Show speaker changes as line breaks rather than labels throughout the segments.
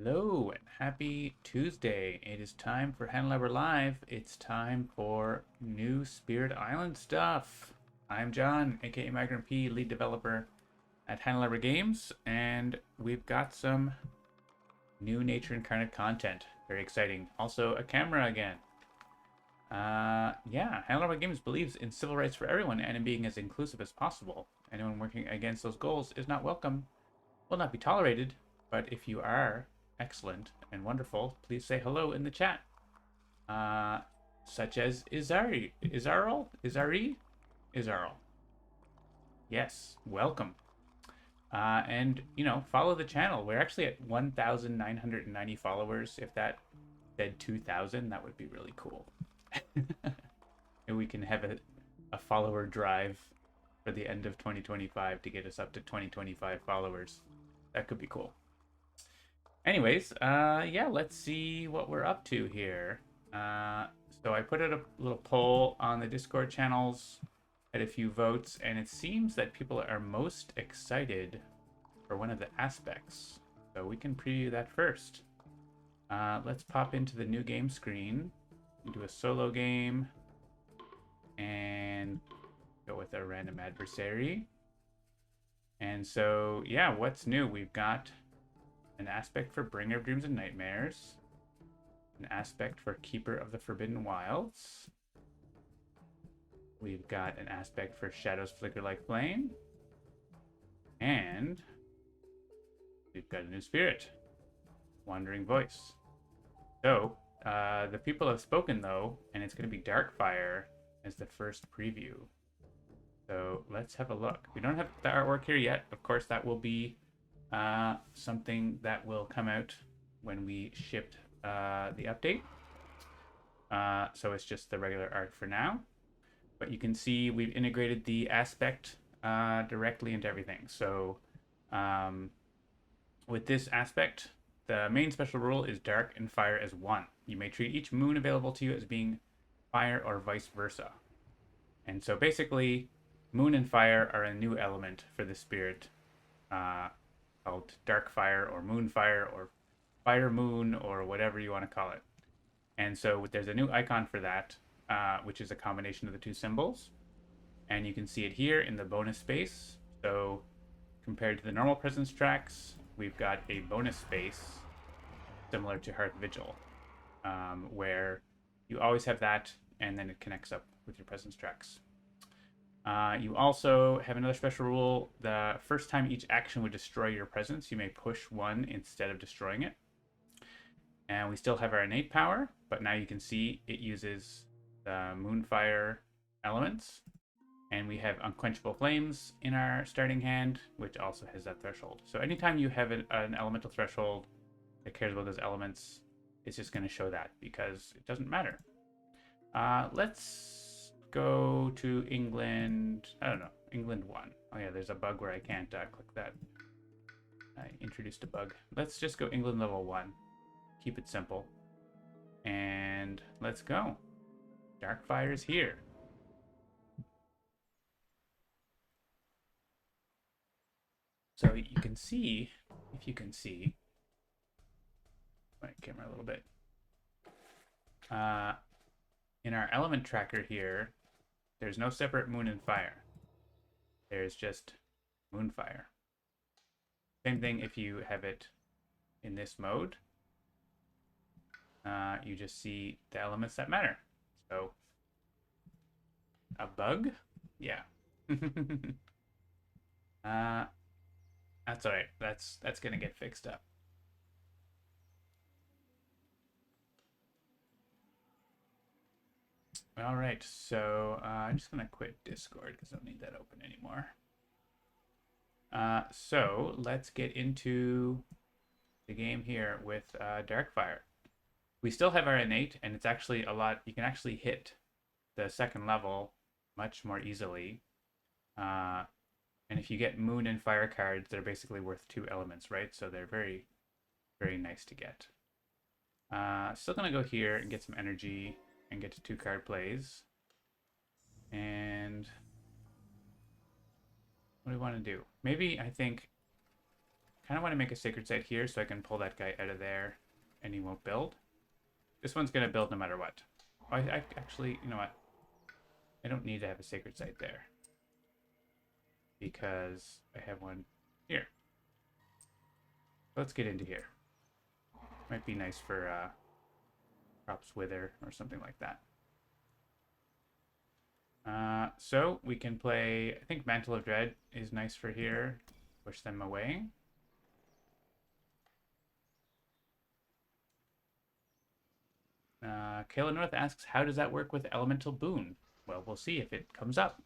Hello and happy Tuesday. It is time for Handelabra Live. It's time for new Spirit Island stuff. I'm John, aka Migrant P, lead developer at Handelabra Games, and we've got some new Nature Incarnate content. Very exciting. Also, a camera again. Yeah, Handelabra Games believes in civil rights for everyone and in being as inclusive as possible. Anyone working against those goals is not welcome, will not be tolerated, but if you are excellent and wonderful, please say hello in the chat. Uh, Such as Izarl. Yes, welcome. And follow the channel. We're actually at 1,990 followers. If that said 2,000, that would be really cool. And we can have a follower drive for the end of 2025 to get us up to 2025 followers. That could be cool. Anyways, yeah, let's see what we're up to here. So I put out a little poll on the Discord channels, had a few votes, and it seems that people are most excited for one of the aspects. So we can preview that first. Let's pop into the new game screen, do a solo game, and go with a random adversary. And so, yeah, what's new? We've got an aspect for Bringer of Dreams and Nightmares, an aspect for Keeper of the Forbidden Wilds. We've got an aspect for Shadows Flicker Like Flame, and we've got a new spirit, Wandering Voice. So, the people have spoken though, and it's going to be Darkfire as the first preview. So let's have a look. We don't have the artwork here yet. Of course, that will be something that will come out when we shipped the update. So it's just the regular art for now. But you can see we've integrated the aspect directly into everything. So with this aspect, the main special rule is dark and fire as one. You may treat each moon available to you as being fire or vice versa. And so basically, moon and fire are a new element for the spirit called dark fire or moon fire or fire moon or whatever you want to call it. And so there's a new icon for that, which is a combination of the two symbols. And you can see it here in the bonus space. So compared to the normal presence tracks, we've got a bonus space similar to Hearth Vigil, where you always have that and then it connects up with your presence tracks. You also have another special rule. The first time each action would destroy your presence, you may push one instead of destroying it. And we still have our innate power, but now you can see it uses the Moonfire elements. And we have Unquenchable Flames in our starting hand, which also has that threshold. So anytime you have an elemental threshold that cares about those elements, it's just going to show that because it doesn't matter. Let's go to England. I don't know, England 1. Oh yeah, there's a bug where I can't click that. I introduced a bug. Let's just go England level 1. Keep it simple. And let's go. Darkfire is here. So you can see, if you can see, my camera a little bit. In our element tracker here, there's no separate moon and fire. There's just moonfire. Same thing if you have it in this mode. You just see the elements that matter. So, a bug? Yeah. That's all right. That's gonna get fixed up. All right. So I'm just gonna quit Discord because I don't need that open anymore. So let's get into the game here with Darkfire. We still have our innate, and it's actually a lot. You can actually hit the second level much more easily. And if you get moon and fire cards, they're basically worth 2 elements, right? So they're very, very nice to get. Still gonna go here and get some energy and get to 2 card plays. And what do we want to do? Maybe I think kind of want to make a sacred site here so I can pull that guy out of there and he won't build. This one's going to build no matter what. I actually, you know what? I don't need to have a sacred site there because I have one here. Let's get into here. Might be nice for crops wither or something like that. So we can play, I think Mantle of Dread is nice for here. Push them away. Kayla North asks, how does that work with Elemental Boon? Well, we'll see if it comes up.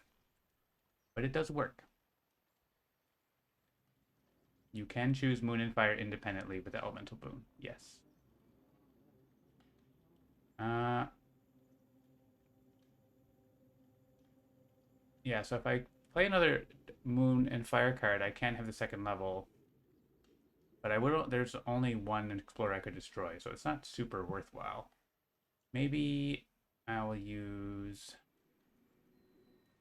But it does work. You can choose Moon and Fire independently with the Elemental Boon. Yes. Yeah, so if I play another Moon and Fire card, I can have the second level. But I would. There's only one Explorer I could destroy, so it's not super worthwhile. Maybe I will use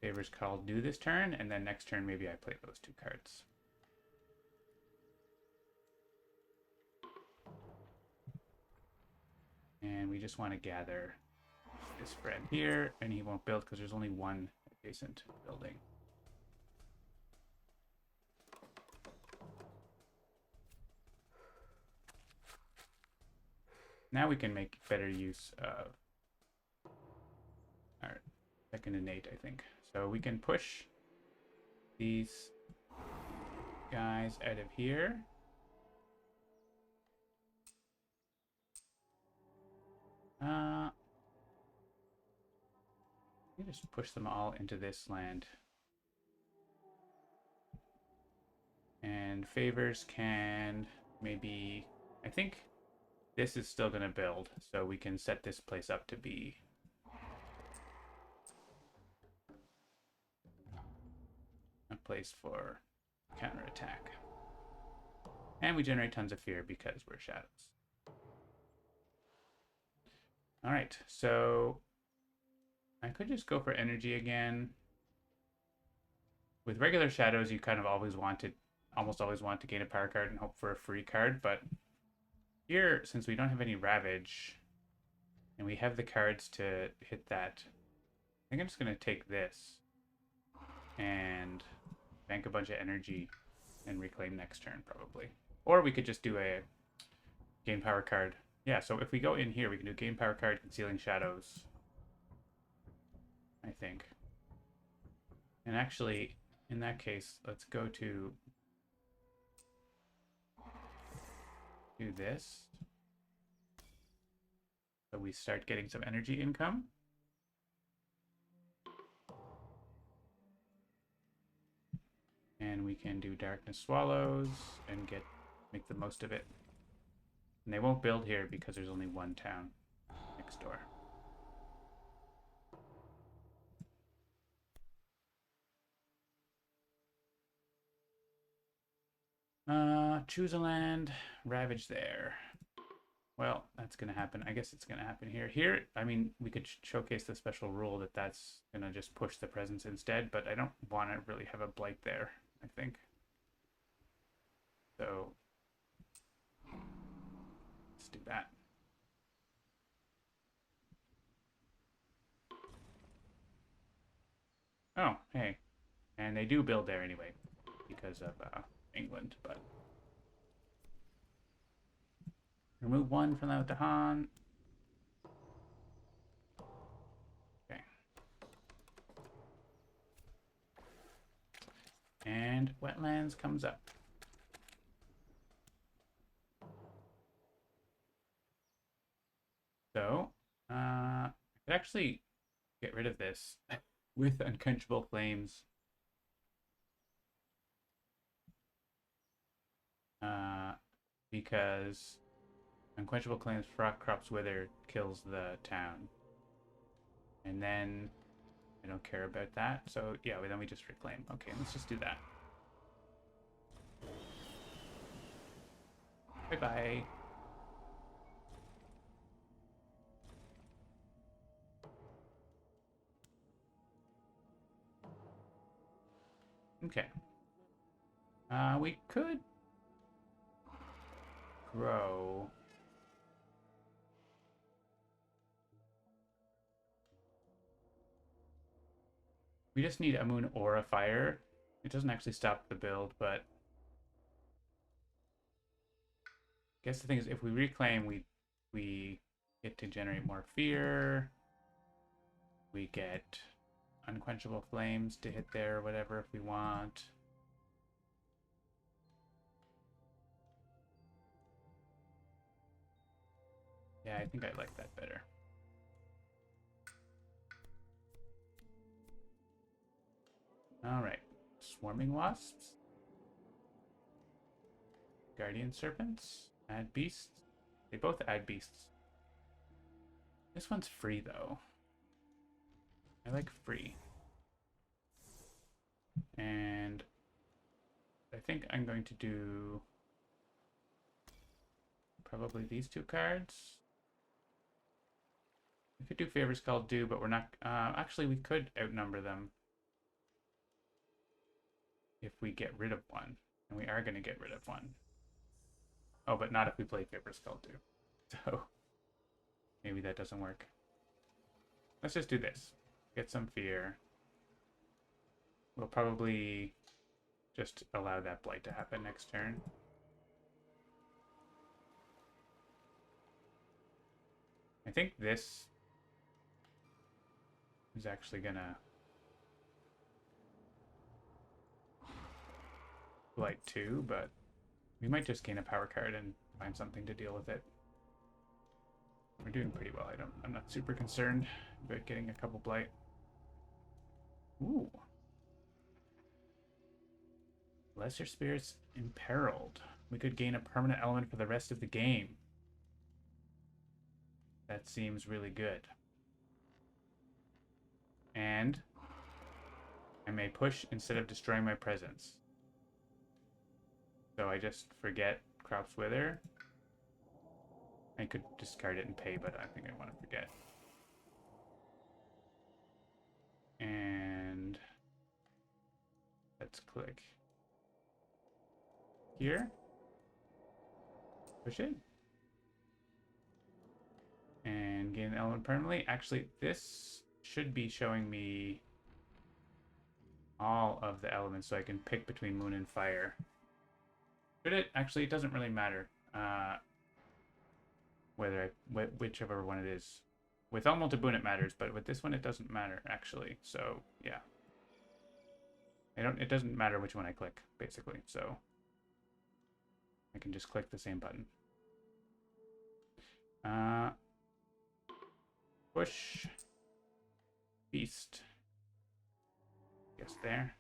Favors Call do this turn, and then next turn maybe I play those two cards. And we just want to gather this friend here, and he won't build because there's only one adjacent building. Now we can make better use of our second innate, I think. So we can push these guys out of here. You just push them all into this land. And Favors can maybe, I think this is still going to build, so we can set this place up to be a place for counterattack. And we generate tons of fear because we're shadows. Alright, so I could just go for energy again. With regular shadows, you kind of almost always want to gain a power card and hope for a free card, but here, since we don't have any Ravage, and we have the cards to hit that, I think I'm just going to take this and bank a bunch of energy and reclaim next turn, probably. Or we could just do a gain power card. Yeah, so if we go in here, we can do gain power card, concealing shadows, I think. And actually, in that case, let's go to do this. So we start getting some energy income. And we can do Darkness Swallows and make the most of it. And they won't build here because there's only one town next door. Choose a land, Ravage there. Well, that's going to happen. I guess it's going to happen here. Here, I mean, we could showcase the special rule that's going to just push the presence instead, but I don't want to really have a blight there, I think. So, let's do that. Oh, hey. And they do build there anyway, because of England, but... Remove one from the Han. Okay. And Wetlands comes up. So, I could actually get rid of this with Unquenchable Flames. Because Unquenchable Flames, Frost Crops Wither kills the town. And then I don't care about that. So yeah, then we just reclaim. Okay, let's just do that. Bye-bye. Okay. We could grow. We just need a moon or a fire. It doesn't actually stop the build, but I guess the thing is if we reclaim, we get to generate more fear. We get unquenchable flames to hit there or whatever if we want. Yeah, I think I like that better. Alright. Swarming wasps. Guardian serpents. Add beasts. They both add beasts. This one's free though. I like free. And I think I'm going to do probably these two cards. We could do Favors Called Due, but we're not... actually, we could outnumber them if we get rid of one. And we are going to get rid of one. Oh, but not if we play Favors Called Due. So, maybe that doesn't work. Let's just do this. Get some fear. We'll probably just allow that blight to happen next turn. I think this is actually gonna blight 2, but we might just gain a power card and find something to deal with it. We're doing pretty well. I'm not super concerned about getting a couple blight. Ooh. Lesser Spirits Imperiled. We could gain a permanent element for the rest of the game. That seems really good. And I may push instead of destroying my presence. So I just forget Crops Wither. I could discard it and pay, but I think I want to forget. And let's click here. Push it. And gain an element permanently. Actually, this should be showing me all of the elements so I can pick between moon and fire. Should it? Actually, it doesn't really matter whichever one it is. With Almond Boon it matters, but with this one it doesn't matter actually. So yeah, it doesn't matter which one I click basically. So I can just click the same button. Push. Beast. Guess there.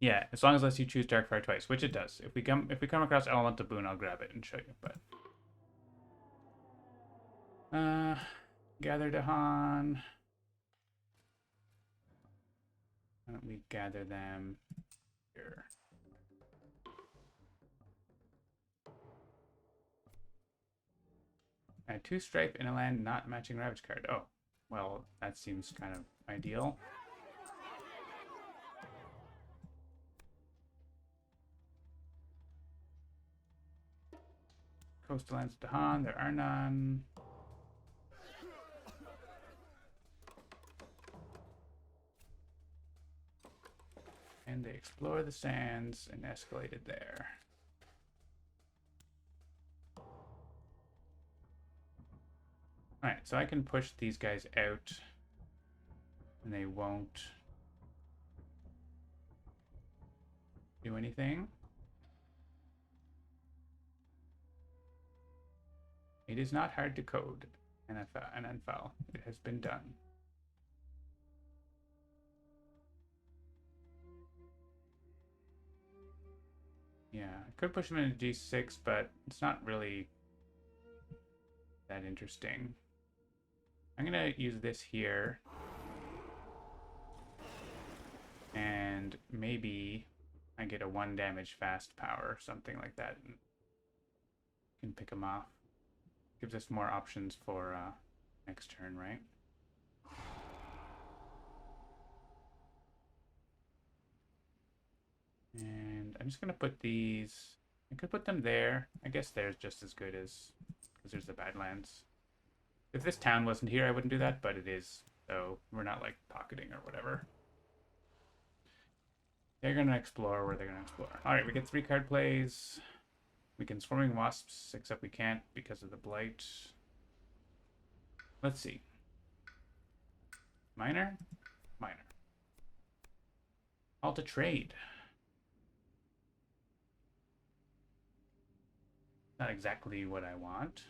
Yeah, as long as it lets you choose Darkfire twice, which it does. If we come across Elemental Boon, I'll grab it and show you. But gather Dahan. Why don't we gather them here? Add 2 stripe in a land not matching Ravage card. Oh, well, that seems kind of ideal. Coastal lands of Dahan, there are none. And they explore the sands and escalated there. Alright, so I can push these guys out and they won't do anything. It is not hard to code an unfile. It has been done. Yeah, I could push him into G6, but it's not really that interesting. I'm gonna use this here. And maybe I get a 1 damage fast power or something like that. And can pick him off. Gives us more options for next turn, right? And And I'm just going to put these... I could put them there. I guess there's just as good as... because there's the Badlands. If this town wasn't here, I wouldn't do that, but it is. So we're not, like, pocketing or whatever. They're going to explore where they're going to explore. Alright, we get 3 card plays. We can Swarming Wasps, except we can't because of the Blight. Let's see. Minor? Minor. All to trade. Not exactly what I want.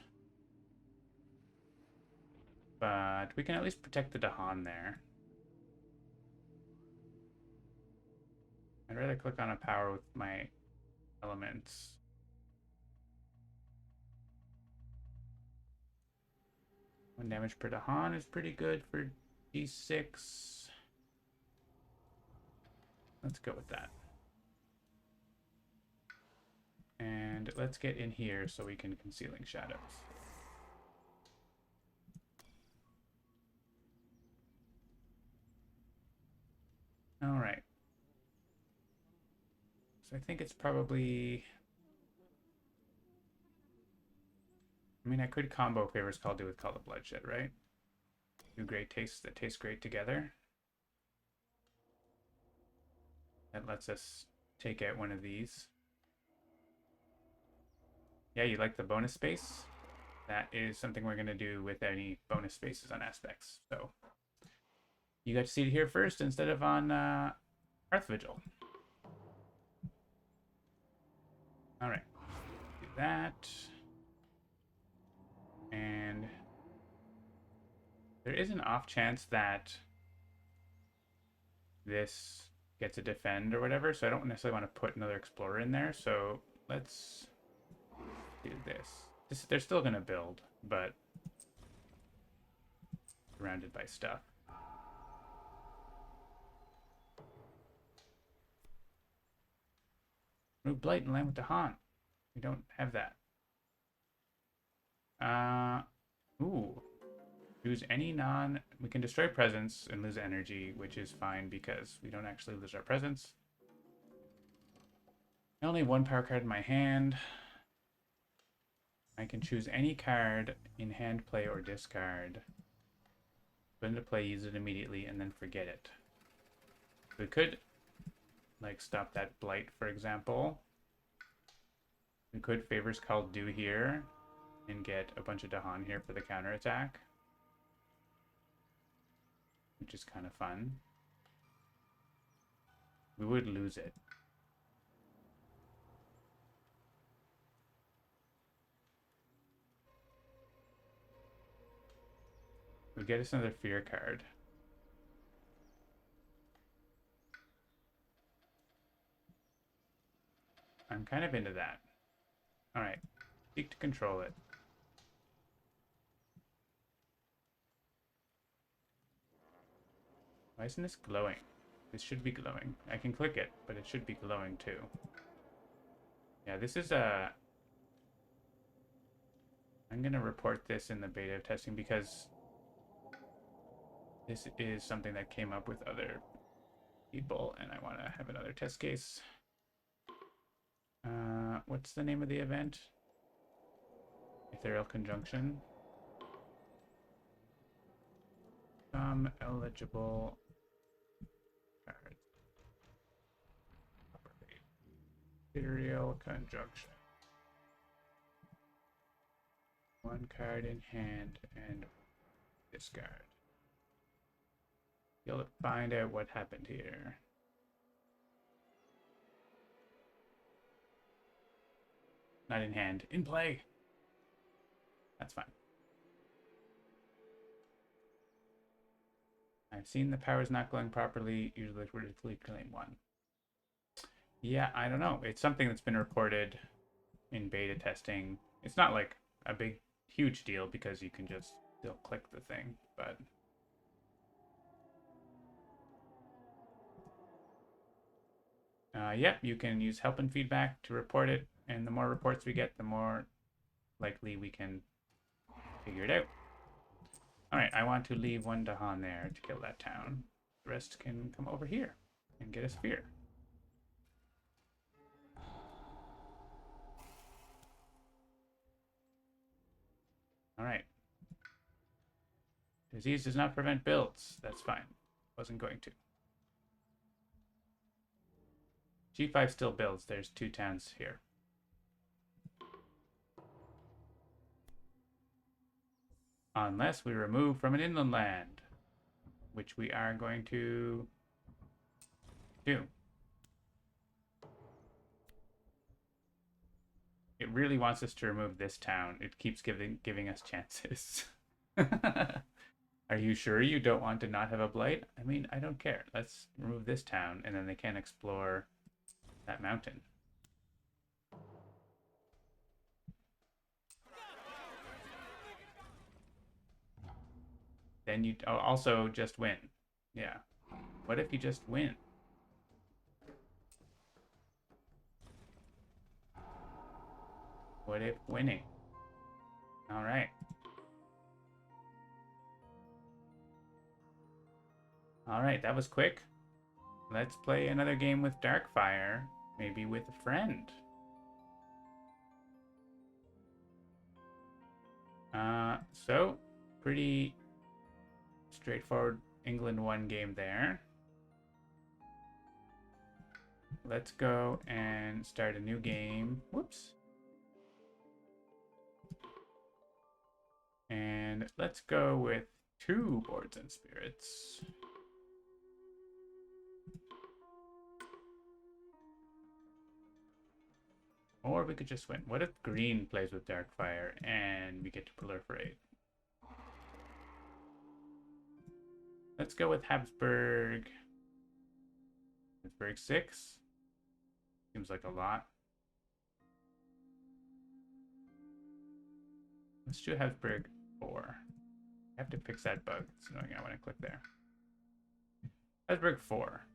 But we can at least protect the Dahan there. I'd rather click on a power with my elements. One damage per Dahan is pretty good for D6. Let's go with that. And let's get in here so we can Concealing Shadows. Alright. So I think it's probably... I mean, I could combo Favors Call Do with Call of Bloodshed, right? 2 great tastes that taste great together. That lets us take out one of these. Yeah, you like the bonus space? That is something we're going to do with any bonus spaces on aspects. So you got to see it here first instead of on Hearth Vigil. All right, do that. And there is an off chance that this gets a defend or whatever, so I don't necessarily want to put another Explorer in there. So let's do this. They're still going to build, but surrounded by stuff. Remove Blight and land with Dahan. We don't have that. Ooh. Lose any non... We can destroy presence and lose energy, which is fine because we don't actually lose our presence. I only have 1 power card in my hand. I can choose any card in hand play or discard. Put into play, use it immediately, and then forget it. We could, like, stop that Blight, for example. We could Favors Call Do here and get a bunch of Dahan here for the counterattack, which is kind of fun. We would lose it. We get us another Fear card. I'm kind of into that. Alright, seek to control it. Why isn't this glowing? This should be glowing. I can click it, but it should be glowing too. Yeah, this is a... I'm going to report this in the beta testing because this is something that came up with other people and I want to have another test case. What's the name of the event? Ethereal Conjunction. Eligible cards. Ethereal Conjunction. 1 card in hand and discard. You'll find out what happened here. Not in hand. In play! That's fine. I've seen the powers not glowing properly. Usually we're delete claim 1. Yeah, I don't know. It's something that's been reported in beta testing. It's not like a big, huge deal because you can just still click the thing, but... Yep, you can use help and feedback to report it, and the more reports we get, the more likely we can figure it out. Alright, I want to leave 1 Dahan there to kill that town. The rest can come over here and get a sphere. Alright. Disease does not prevent builds. That's fine. Wasn't going to. G5 still builds. There's 2 towns here. Unless we remove from an inland land, which we are going to do. It really wants us to remove this town. It keeps giving us chances. Are you sure you don't want to not have a blight? I mean, I don't care. Let's remove this town, and then they can't explore that mountain. Then you also just win. Yeah. What if you just win? What if winning? All right. All right, that was quick. Let's play another game with Darkfire, maybe with a friend. So pretty straightforward England 1 game there. Let's go and start a new game. Whoops. And let's go with 2 boards and spirits. Or we could just win. What if green plays with Darkfire and we get to proliferate? Let's go with Habsburg. Habsburg 6. Seems like a lot. Let's do Habsburg 4. I have to fix that bug. It's annoying. I want to click there. Habsburg 4.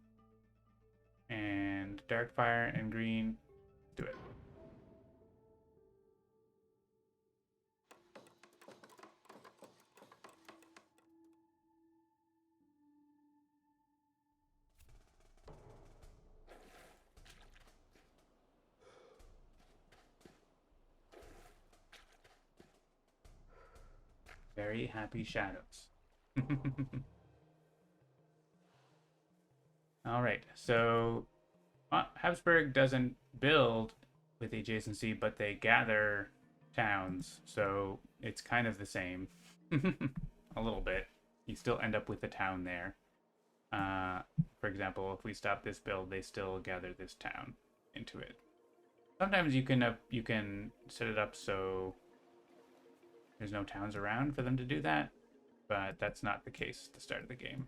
And Darkfire and green. Do it. Very happy shadows. All right, so Habsburg doesn't build with adjacency, but they gather towns, so it's kind of the same. A little bit. You still end up with a town there. For example, if we stop this build, they still gather this town into it. Sometimes you can set it up so there's no towns around for them to do that, but that's not the case at the start of the game.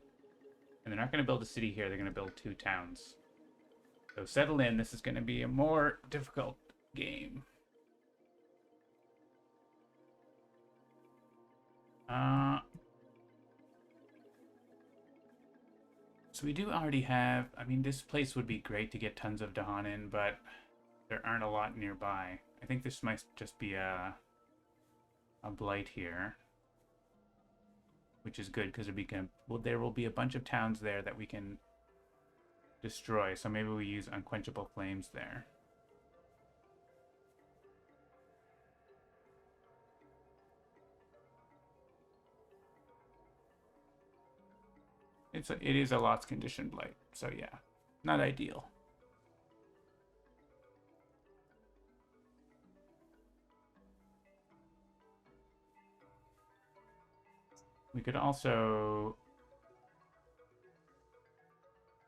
And they're not going to build a city here, they're going to build 2 towns. So settle in, this is going to be a more difficult game. So we do already have, I mean, this place would be great to get tons of Dahan in, but there aren't a lot nearby. I think this might just be a blight here, which is good because there will be a bunch of towns there that we can destroy. So maybe we use unquenchable flames there. It is a lots condition blight, so yeah, not ideal. We could also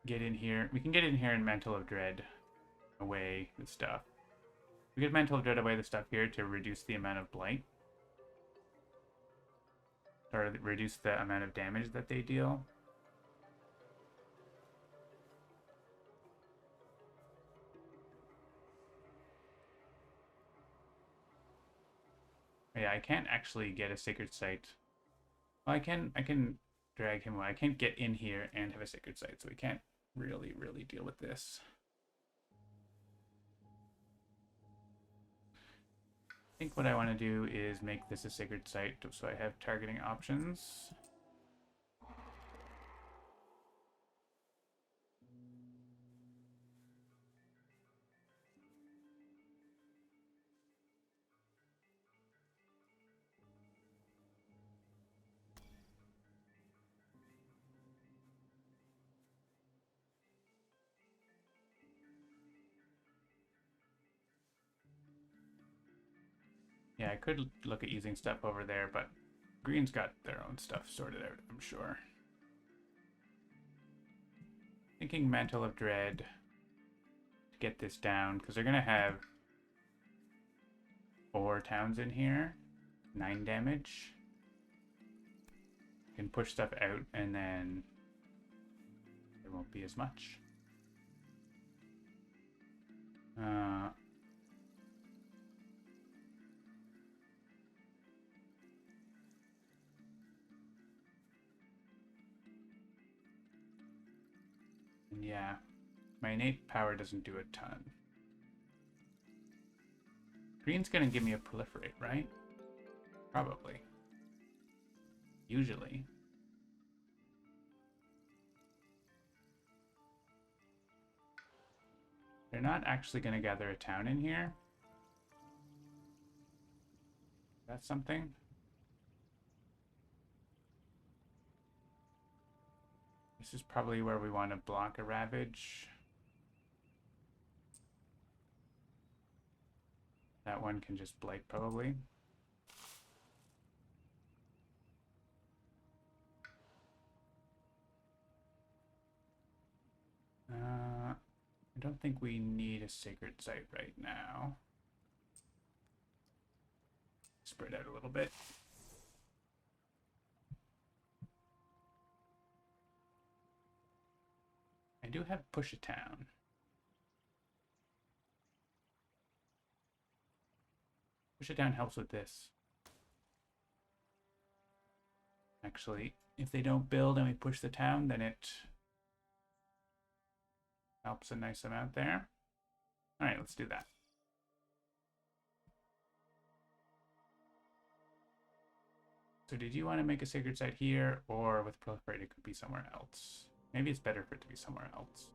get in here. We can get in here and Mantle of Dread away the stuff. We get Mantle of Dread away the stuff here to reduce the amount of blight. Or reduce the amount of damage that they deal. Yeah, I can't actually get a Sacred Site. Well, I can drag him away. I can't get in here and have a Sacred Site, so we can't really deal with this. I think what I want to do is make this a Sacred Site so I have targeting options. Yeah, I could look at using stuff over there, but green's got their own stuff sorted out, I'm sure. Thinking Mantle of Dread to get this down, because they're going to have 4 towns in here, 9 damage. You can push stuff out, and then there won't be as much. And yeah, my innate power doesn't do a ton. Green's gonna give me a proliferate, right? Probably. Usually. They're not actually gonna gather a town in here. That's something. This is probably where we want to block a Ravage. That one can just blight, probably. I don't think we need a sacred site right now. Spread out a little bit. I do have push a town. Push it down helps with this. Actually, if they don't build and we push the town, then it helps a nice amount there. All right, let's do that. So did you want to make a sacred site here, or with proliferate it could be somewhere else? Maybe it's better for it to be somewhere else.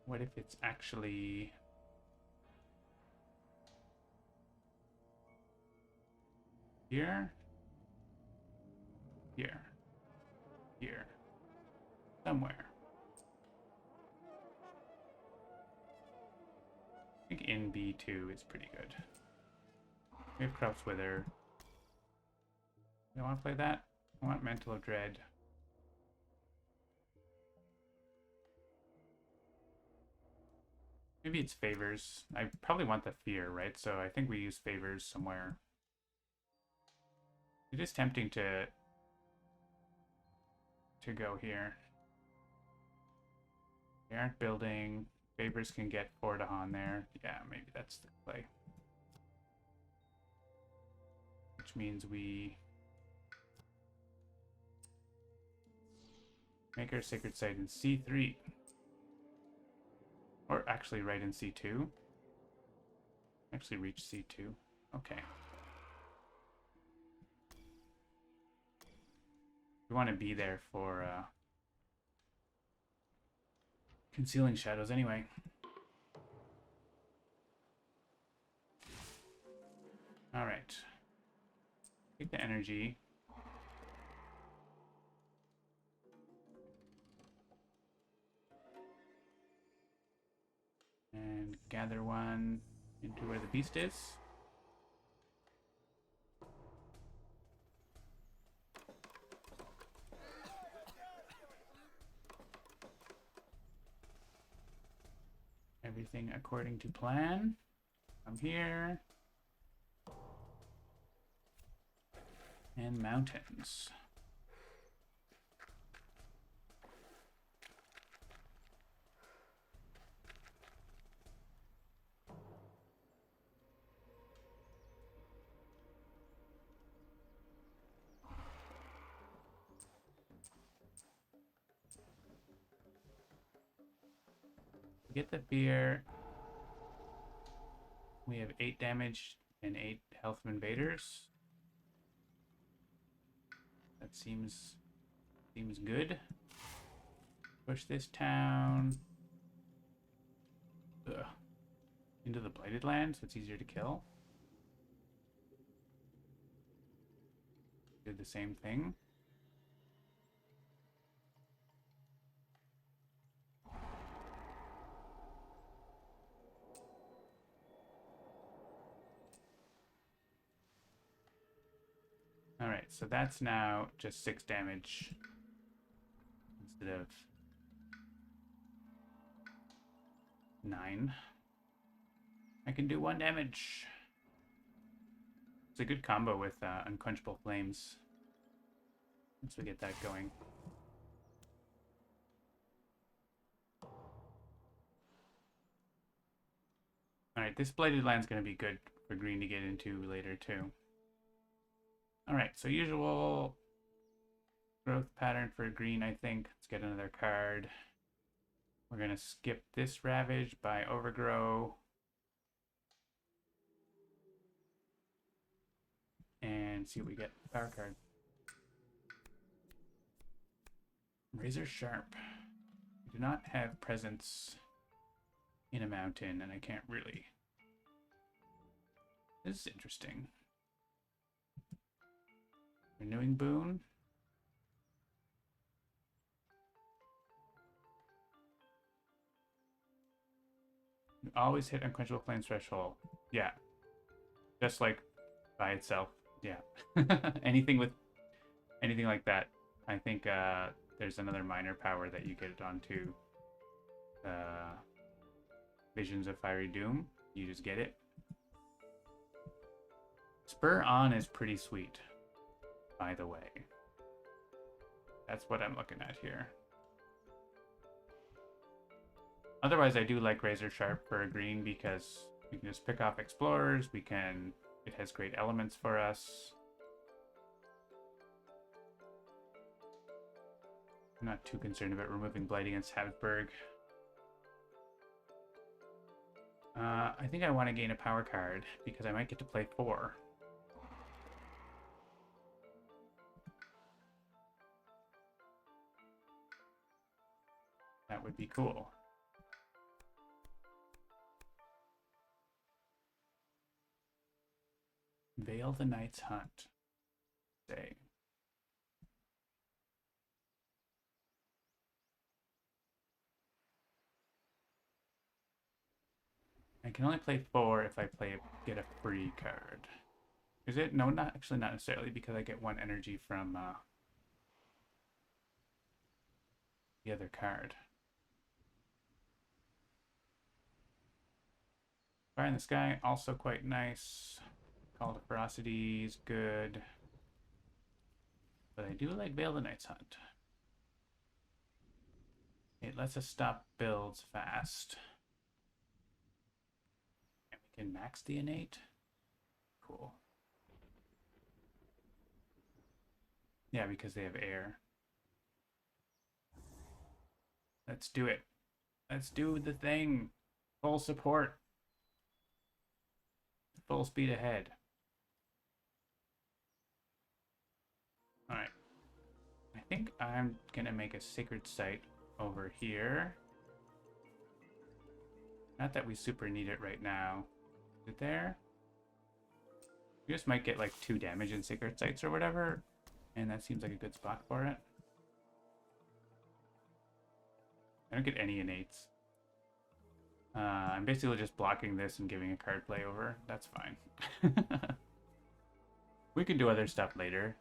What if it's actually here, here, here, somewhere? I think in B2 is pretty good. We have Crops Wither. I don't want to play that. I want Mantle of Dread. Maybe it's Favors. I probably want the Fear, right? So I think we use Favors somewhere. It is tempting to go here. They aren't building. Favors can get Fortahan there. Yeah, maybe that's the play. Which means we make our sacred site in C3. Or actually right in C2. Actually reach C2. Okay. We want to be there for Concealing Shadows anyway. All right. Take the energy. And gather one into where the beast is. Everything according to plan. I'm here. And mountains. Get the fear. We have 8 damage and 8 health from invaders. That seems good. Push this town into the Blighted Land, so it's easier to kill. Do the same thing. Alright, so that's now just 6 damage instead of 9. I can do 1 damage. It's a good combo with Unquenchable Flames. Once we get that going. Alright, this Blighted Land's going to be good for green to get into later too. Alright, so usual growth pattern for green, I think. Let's get another card. We're going to skip this Ravage by Overgrow. And see what we get. Power card. Razor Sharp. I do not have presence in a mountain, and I can't really. This is interesting. Renewing Boon. You always hit Unquenchable Flames threshold. Yeah. Just like by itself. Yeah. anything like that. I think there's another minor power that you get onto Visions of Fiery Doom. You just get it. Spur On is pretty sweet, by the way. That's what I'm looking at here. Otherwise, I do like Razor Sharp for a green because we can just pick off Explorers. It has great elements for us. I'm not too concerned about removing Blight against Habsburg. I think I want to gain a power card because I might get to play 4. That would be cool. Veil the Night's Hunt. Say. I can only play 4 if I get a free card. Is it? No, not necessarily, because I get 1 energy from the other card. Fire in the Sky, also quite nice. Call to Ferocity is good. But I do like Veil the Night's Hunt. It lets us stop builds fast. And we can max the innate. Cool. Yeah, because they have air. Let's do it. Let's do the thing. Full support. Full speed ahead. Alright. I think I'm gonna make a sacred site over here. Not that we super need it right now. Is it there? We just might get like 2 damage in sacred sites or whatever. And that seems like a good spot for it. I don't get any innates. I'm basically just blocking this and giving a card play over. That's fine. We can do other stuff later.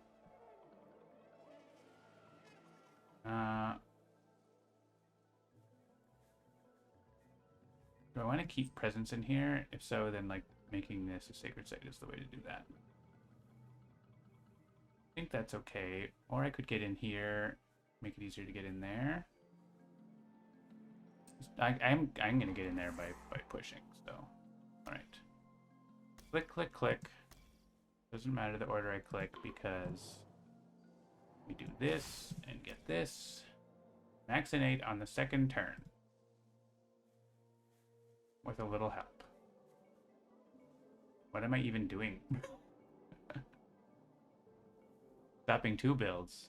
Do I want to keep presence in here? If so, then like making this a sacred site is the way to do that. I think that's okay. Or I could get in here, make it easier to get in there. I'm gonna get in there by pushing, so alright. Click, click, click. Doesn't matter the order I click because we do this and get this. Max innate on the 2nd turn. With a little help. What am I even doing? Stopping 2 builds.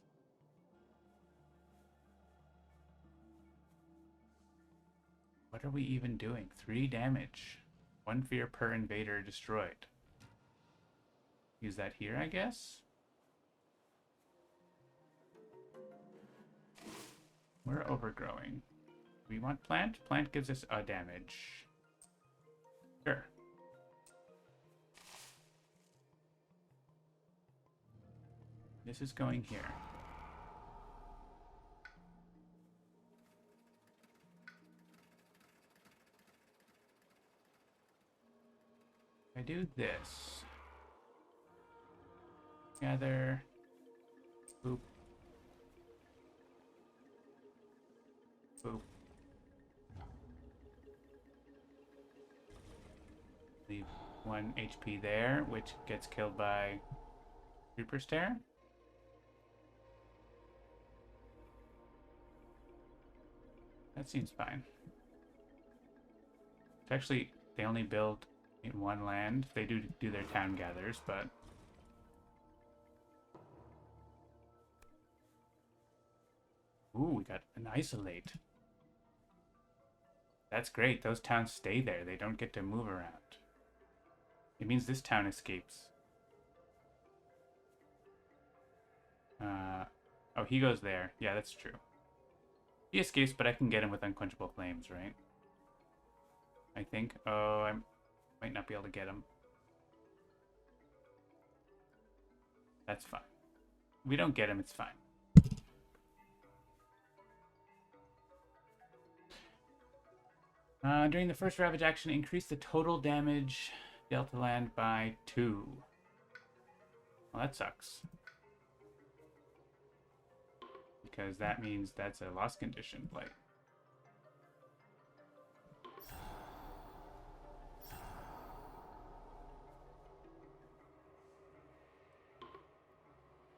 What are we even doing? 3 damage. 1 fear per invader destroyed. Use that here, I guess? We're overgrowing. We want plant? Plant gives us a damage. Sure. This is going here. I do this. Gather. Boop. Boop. Leave 1 HP there, which gets killed by Reaper Stare. That seems fine. It's actually, they only build in one land. They do their town gathers, but ooh, we got an isolate. That's great. Those towns stay there. They don't get to move around. It means this town escapes. Oh, he goes there. Yeah, that's true. He escapes, but I can get him with Unquenchable Flames, right? I think. Oh, I might not be able to get him. That's fine. We don't get him, it's fine. During the first Ravage action, increase the total damage dealt to land by 2. Well, that sucks. Because that means that's a lost condition play.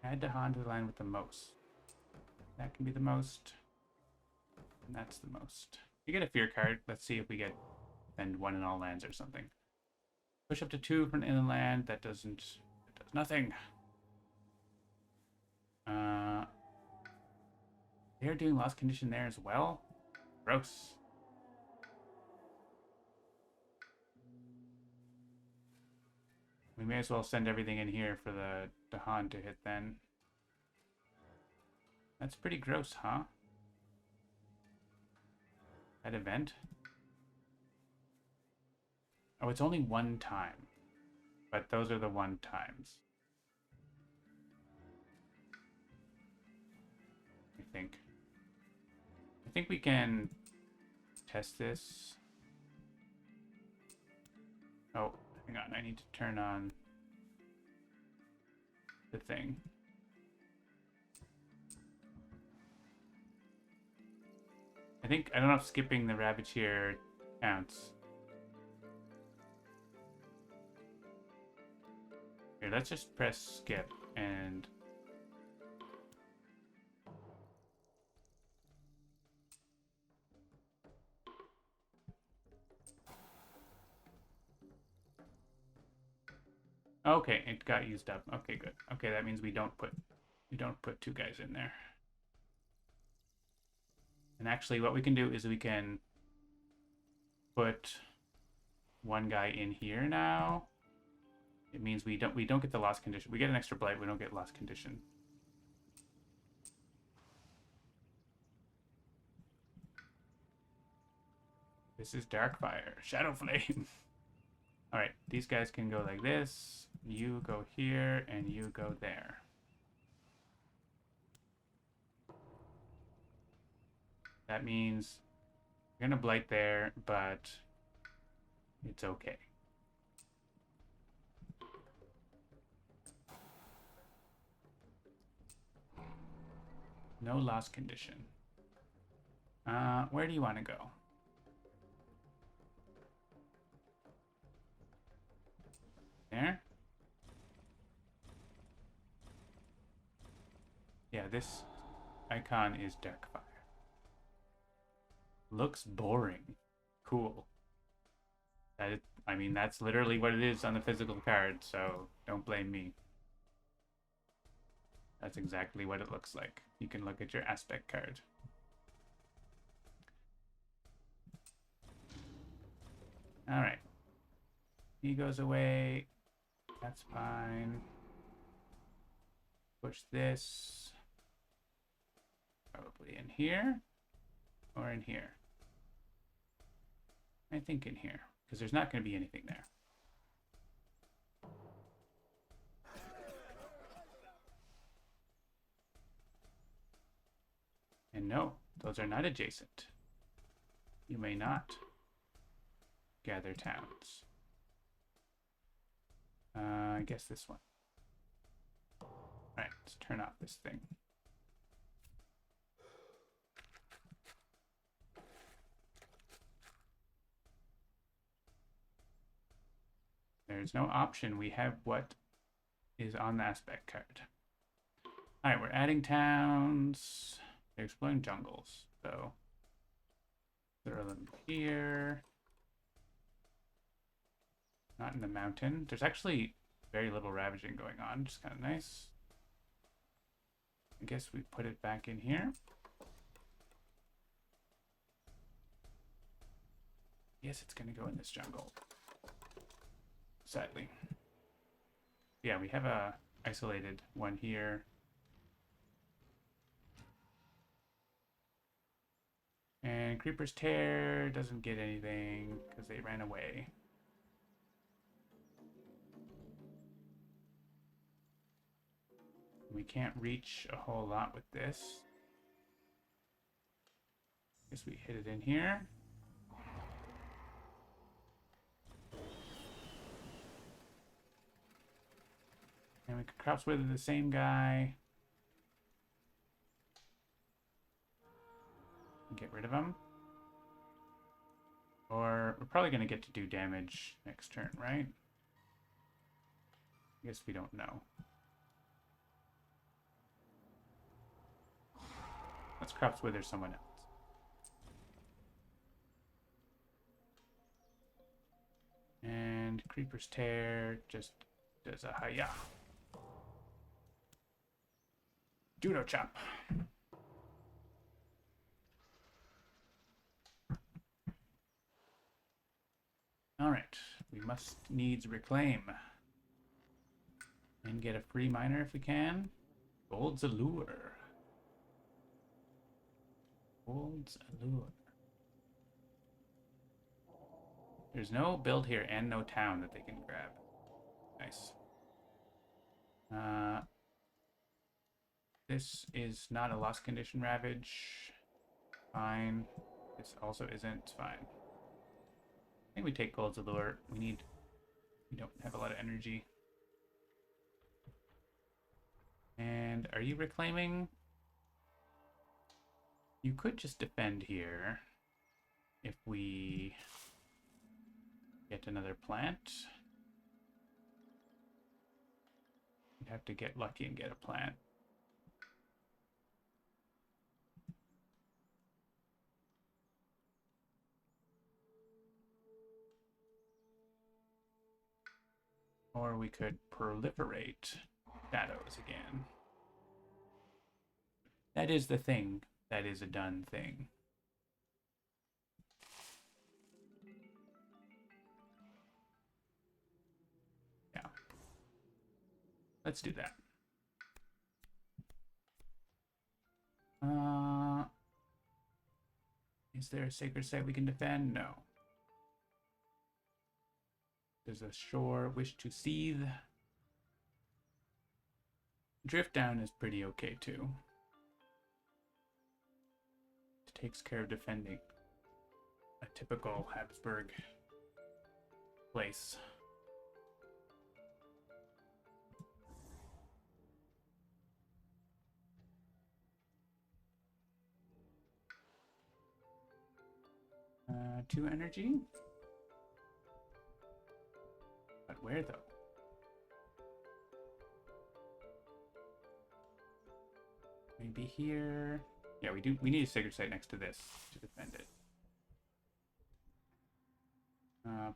Add the Han to the land with the most. That can be the most. And that's the most. You get a fear card. Let's see if we get spend 1 in all lands or something. Push up to 2 for an inland land. That does nothing. They're doing lost condition there as well. Gross. We may as well send everything in here for the Han to hit then. That's pretty gross, huh? That event? Oh, it's only 1 time. But those are the 1 times. I think we can test this. Oh, hang on. I need to turn on the thing. I don't know if skipping the Ravage here counts. Here, let's just press skip and... Okay, it got used up. Okay, good. Okay, that means we don't put 2 guys in there. And actually what we can do is we can put 1 guy in here now. It means we don't get the lost condition. We get an extra blight, we don't get lost condition. This is Darkfire. Shadow Flame. Alright, these guys can go like this. You go here, and you go there. That means we're gonna blight there, but it's okay. No loss condition. Where do you want to go? There? Yeah, this icon is Darkfire. Looks boring. Cool. I mean, that's literally what it is on the physical card, so don't blame me. That's exactly what it looks like. You can look at your aspect card. Alright. He goes away. That's fine. Push this. Probably in here. Or in here. I think in here. Because there's not going to be anything there. No, those are not adjacent. You may not gather towns. I guess this one. Alright, let's turn off this thing. There's no option. We have what is on the aspect card. Alright, we're adding towns. They're exploring jungles. So, throw them here. Not in the mountain. There's actually very little ravaging going on, which is kind of nice. I guess we put it back in here. Yes, it's going to go in this jungle. Sadly. Yeah, we have a isolated one here. And Creeper's Tear doesn't get anything because they ran away. We can't reach a whole lot with this. Guess we hit it in here. And we could crops with the same guy. Get rid of him. Or we're probably going to get to do damage next turn, right? I guess we don't know. Let's crops wither someone else. And Creeper's Tear just does a hiya. Judo chop. Alright, we must needs reclaim. And get a free miner if we can. Gold's Allure. Gold's Allure. There's no build here and no town that they can grab. Nice. This is not a lost condition ravage. Fine. This also isn't. Fine. I think we take Gold's Allure. We don't have a lot of energy. And are you reclaiming? You could just defend here if we get another plant. You'd have to get lucky and get a plant. Or we could proliferate shadows again. That is the thing. That is a done thing. Yeah. Let's do that. Is there a sacred site we can defend? No. There's a shore. Wish to seethe. Drift down is pretty okay too. It takes care of defending a typical Habsburg place. Two energy. But where though? Maybe here. Yeah, we need a sacred site next to this to defend it.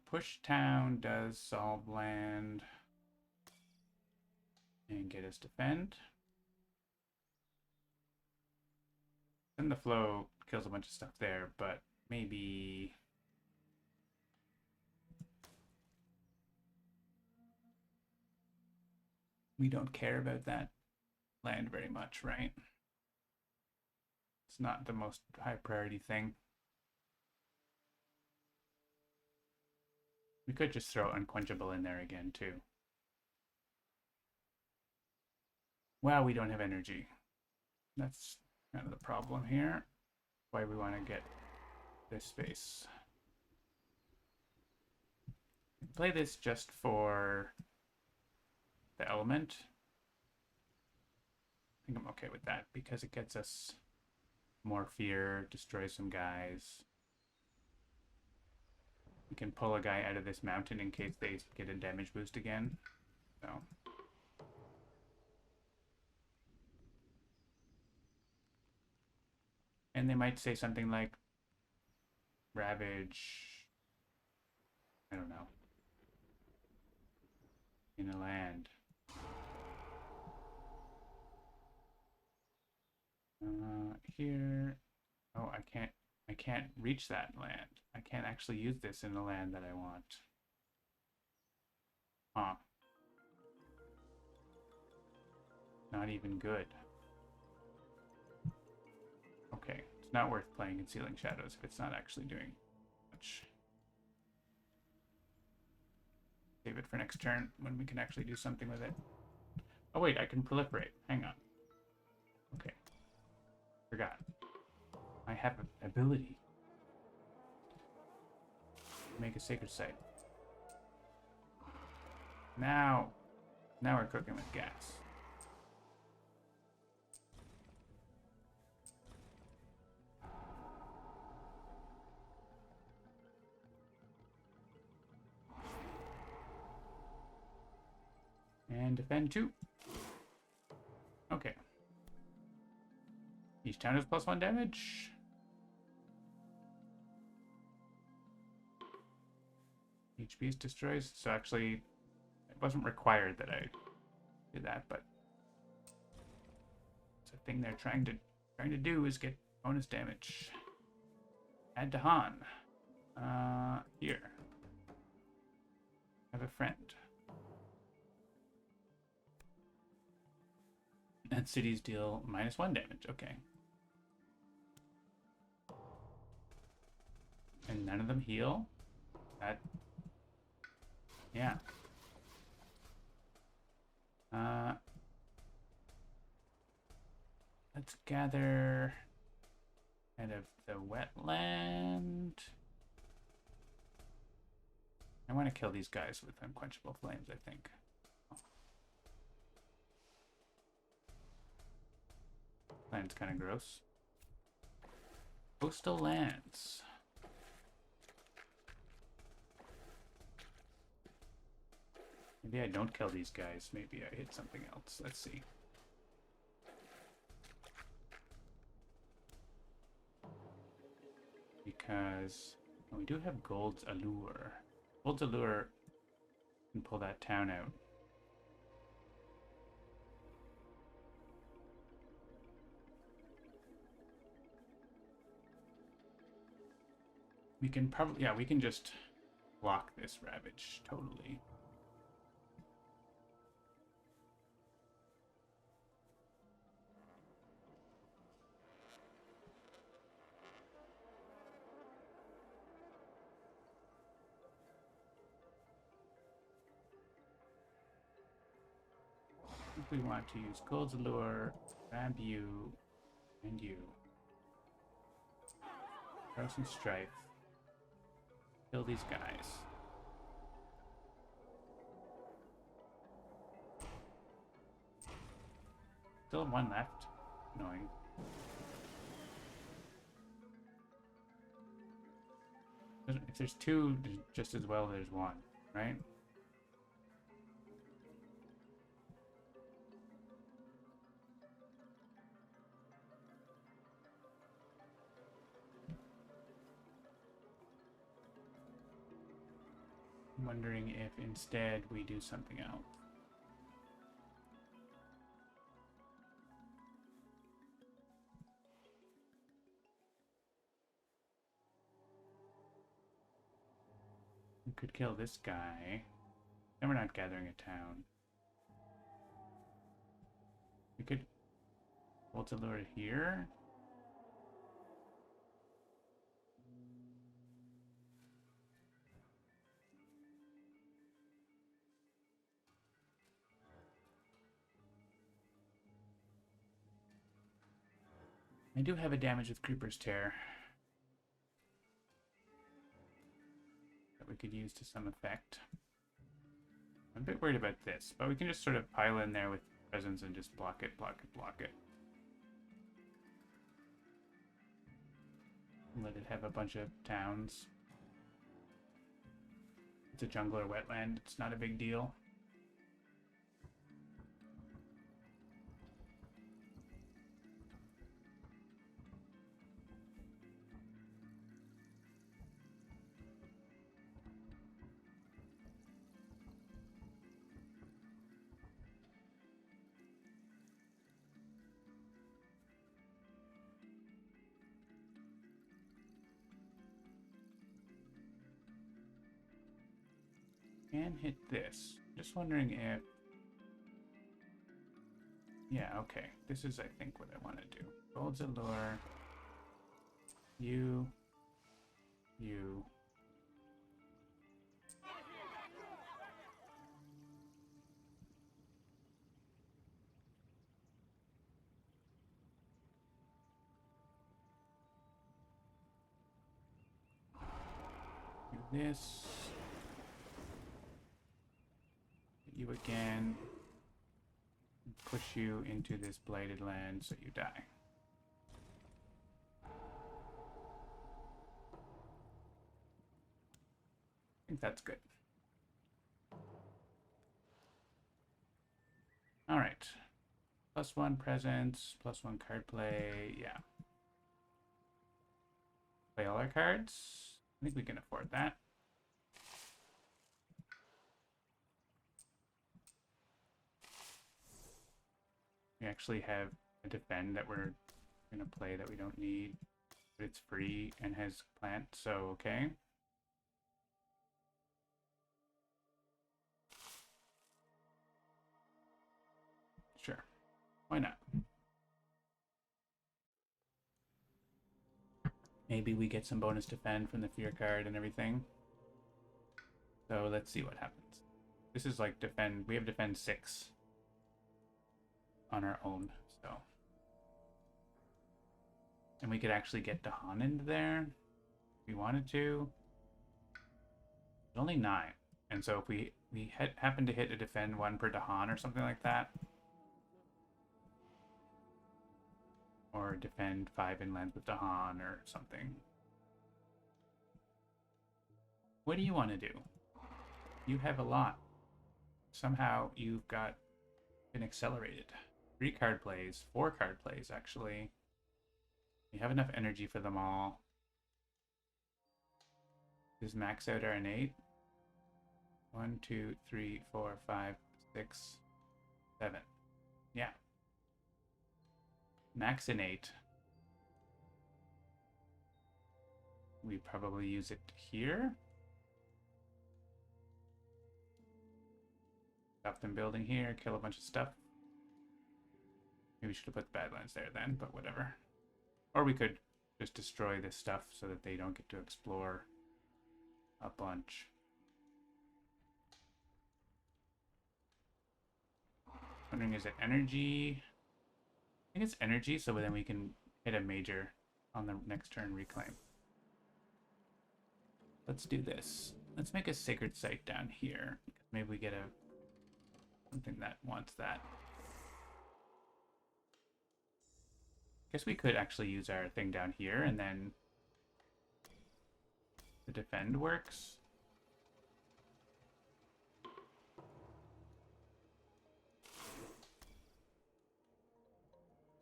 Push town does solve land and get us defend. Then the flow kills a bunch of stuff there, but maybe we don't care about that land very much, right? It's not the most high priority thing. We could just throw Unquenchable in there again, too. Wow, we don't have energy. That's Kind of the problem here. Why we want to get this space. Play this just for the element. I think I'm okay with that because it gets us more fear, destroys some guys. We can pull a guy out of this mountain in case they get a damage boost again. So. And they might say something like ravage, I don't know, in a land. Here. Oh, I can't reach that land. I can't actually use this in the land that I want. Huh. Not even good. Okay, it's not worth playing Concealing Shadows if it's not actually doing much. Save it for next turn when we can actually do something with it. Oh wait, I can proliferate. Hang on. Okay. Forgot. I have an ability. Make a sacred site. Now we're cooking with gas. And defend 2. Okay. Each town has +1 damage. Each beast destroys. So actually, it wasn't required that I do that, but it's a thing they're trying to do is get bonus damage. Add to Han. Here. Have a friend. And cities deal -1 damage. Okay. And none of them heal? That... Yeah. Let's gather out of the wetland. I want to kill these guys with unquenchable flames, I think. Land's kind of gross. Coastal lands. Maybe I don't kill these guys. Maybe I hit something else. Let's see. Because we do have Gold's Allure. Gold's Allure can pull that town out. We can probably, yeah, we can just block this Ravage, totally. If we want to use Gold's Allure, grab you, and you. Throw some Strife. Kill these guys. Still have 1 left. Annoying. If there's 2, just as well there's 1, right? I'm wondering if instead we do something else. We could kill this guy. Then we're not gathering a town. We could hold to lure here. I do have a damage with Creeper's Tear that we could use to some effect. I'm a bit worried about this, but we can just sort of pile in there with presence and just block it, block it, block it. Let it have a bunch of towns. It's a jungle or wetland, it's not a big deal. Can hit this. Just wondering if... Yeah, okay. This is, I think, what I want to do. Gold's Allure. You. Do this. Hit you again. Push you into this blighted land so you die. I think that's good. Alright. +1 presence, +1 card play, yeah. Play all our cards. I think we can afford that. We actually have a defend that we're going to play that we don't need, but it's free and has plant, so okay. Sure, why not? Maybe we get some bonus defend from the fear card and everything. So let's see what happens. This is like defend, we have defend 6 on our own, so. And we could actually get Dahan into there if we wanted to. It's only 9. And so if we happen to hit a defend 1 per Dahan or something like that, or defend 5 inland with Dahan or something. What do you want to do? You have a lot. Somehow you've got been accelerated. 3 card plays, 4 card plays actually. We have enough energy for them all. Just max out our innate. 1, 2, 3, 4, 5, 6, 7. Yeah. Max innate. We probably use it here. Stop them building here, kill a bunch of stuff. Maybe we should have put the Badlands there then, but whatever. Or we could just destroy this stuff so that they don't get to explore a bunch. Wondering, is it energy? I think it's energy, so then we can hit a major on the next turn, reclaim. Let's do this. Let's make a sacred site down here. Maybe we get something that wants that. Guess we could actually use our thing down here, and then the defend works.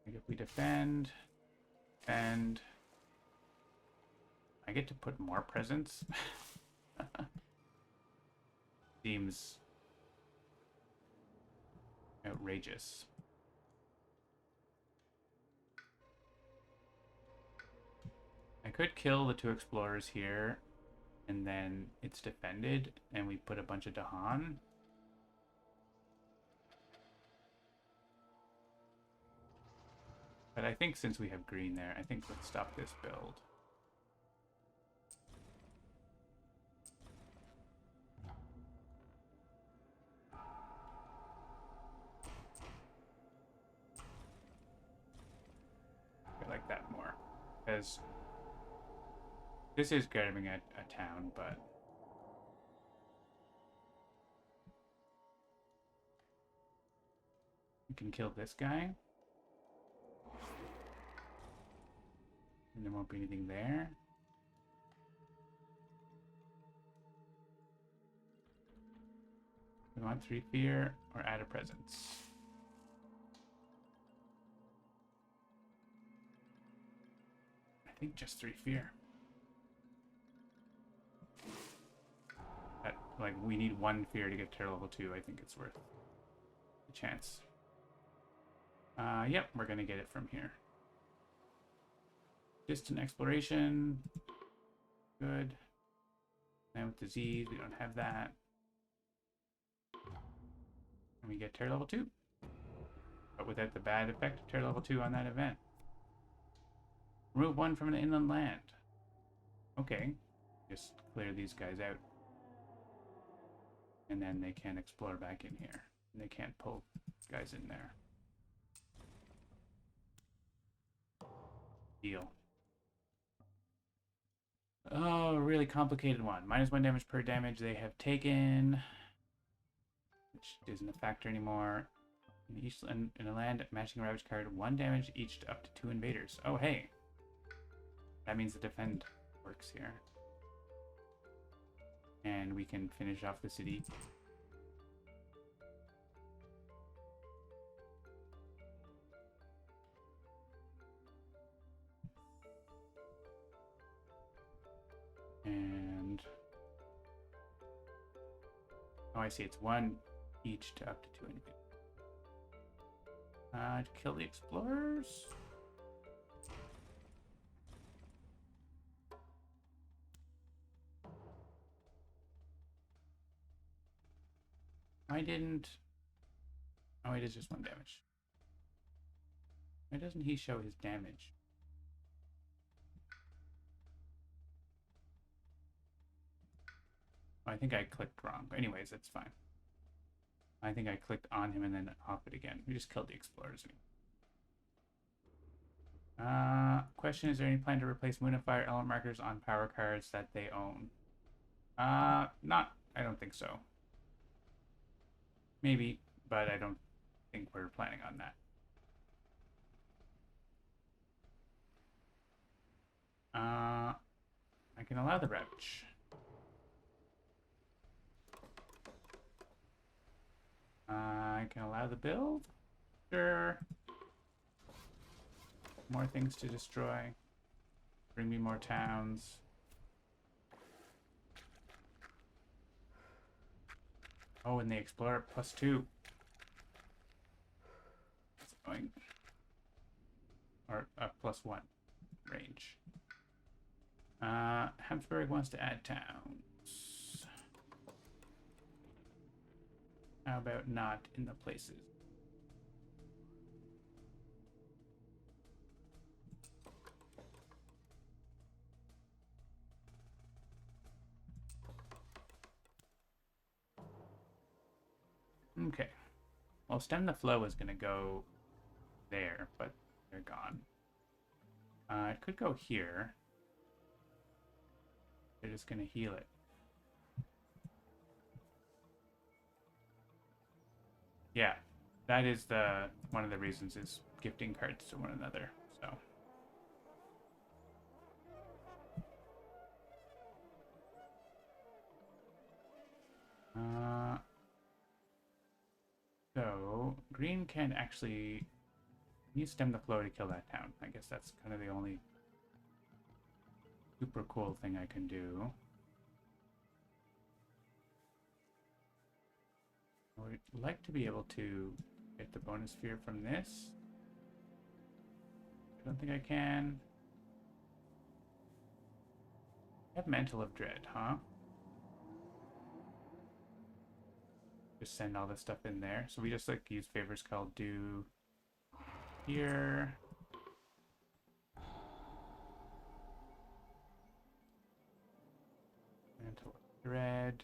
If we defend, and I get to put more presence. Seems outrageous. I could kill the 2 explorers here, and then it's defended, and we put a bunch of Dahan. But I think since we have green there, I think let's stop this build. I like that more. because this is grabbing a town, but we can kill this guy. And there won't be anything there. We want 3 fear or add a presence. I think just 3 fear. Like, we need 1 fear to get to level 2. I think it's worth a chance. Yep, we're gonna get it from here. Distant exploration. Good. And with disease, we don't have that. And we get tear level 2. But without the bad effect of tear level 2 on that event. Remove 1 from an inland land. Okay. Just clear these guys out. And then they can explore back in here. And they can't pull guys in there. Deal. Oh, really complicated one. -1 damage per damage they have taken. Which isn't a factor anymore. In a land matching a Ravage card, 1 damage each to up to 2 invaders. Oh, hey. That means the defend works here. And we can finish off the city. And oh, I see. It's 1 each to up to 2 invaders. To kill the explorers. I didn't. Oh, it is just 1 damage. Why doesn't he show his damage? Oh, I think I clicked wrong. Anyways, that's fine. I think I clicked on him and then off it again. We just killed the explorers. Question, is there any plan to replace Moon and Fire element markers on power cards that they own? I don't think so. Maybe, but I don't think we're planning on that. I can allow the Ravage. I can allow the build. Sure. More things to destroy. Bring me more towns. Oh, and the Explorer +2. That's annoying. Or +1 range. Habsburg wants to add towns. How about not in the places? Okay. Well, Stem the Flow is going to go there, but they're gone. It could go here. They're just going to heal it. Yeah, that is one of the reasons is gifting cards to one another. So. So green can actually use Stem the Flow to kill that town. I guess that's kind of the only super cool thing I can do. I would like to be able to get the bonus sphere from this. I don't think I can. I have Mantle of Dread, huh? Just send all this stuff in there. So we just like use Favors Called do here. Mantle of Dread.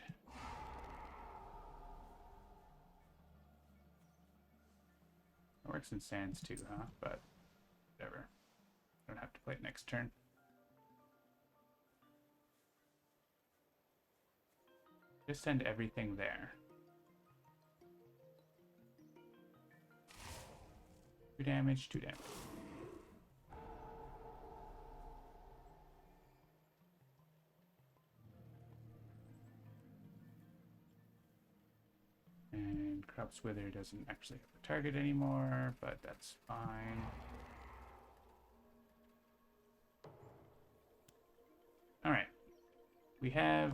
It works in sands too, huh? But whatever. Don't have to play it next turn. Just send everything there. 2 damage, 2 damage. And Crop's Wither doesn't actually have a target anymore, but that's fine. Alright. We have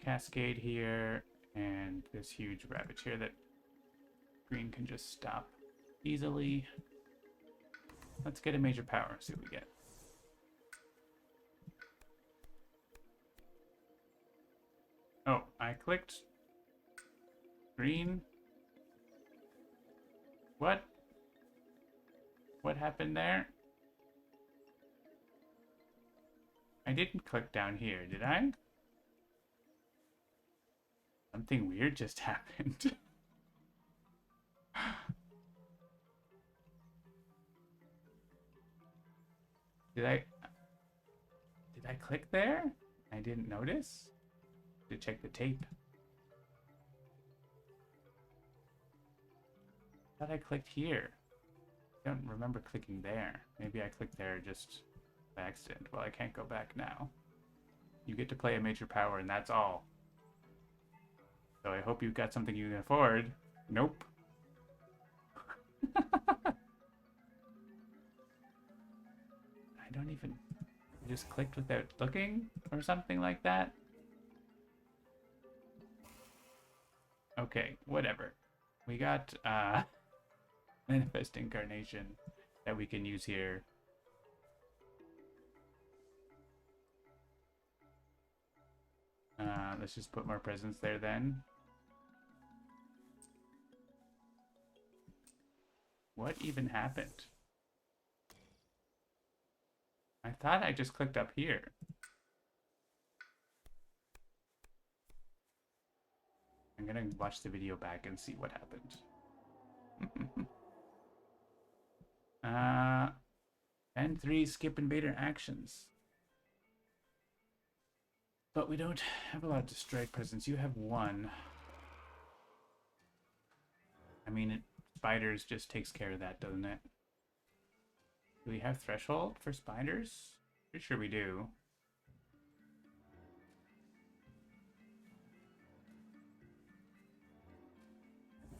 Cascade here, and this huge Ravage here that green can just stop easily. Let's get a major power, see what we get. Oh, I clicked green. What? What happened there? I didn't click down here, did I? Something weird just happened. Did I click there? I didn't notice. To check the tape. I thought I clicked here. I don't remember clicking there. Maybe I clicked there just by accident. Well, I can't go back now. You get to play a major power, and that's all. So I hope you've got something you can afford. Nope. I don't even... I just clicked without looking or something like that. Okay, whatever. We got Manifest Incarnation that we can use here. Let's just put more presents there then. What even happened? I thought I just clicked up here. I'm gonna watch the video back and see what happened. And 3 skip invader actions. But we don't have a lot of destroy presents. You have 1. I mean, spiders just takes care of that, doesn't it? Do we have threshold for spiders? Pretty sure we do.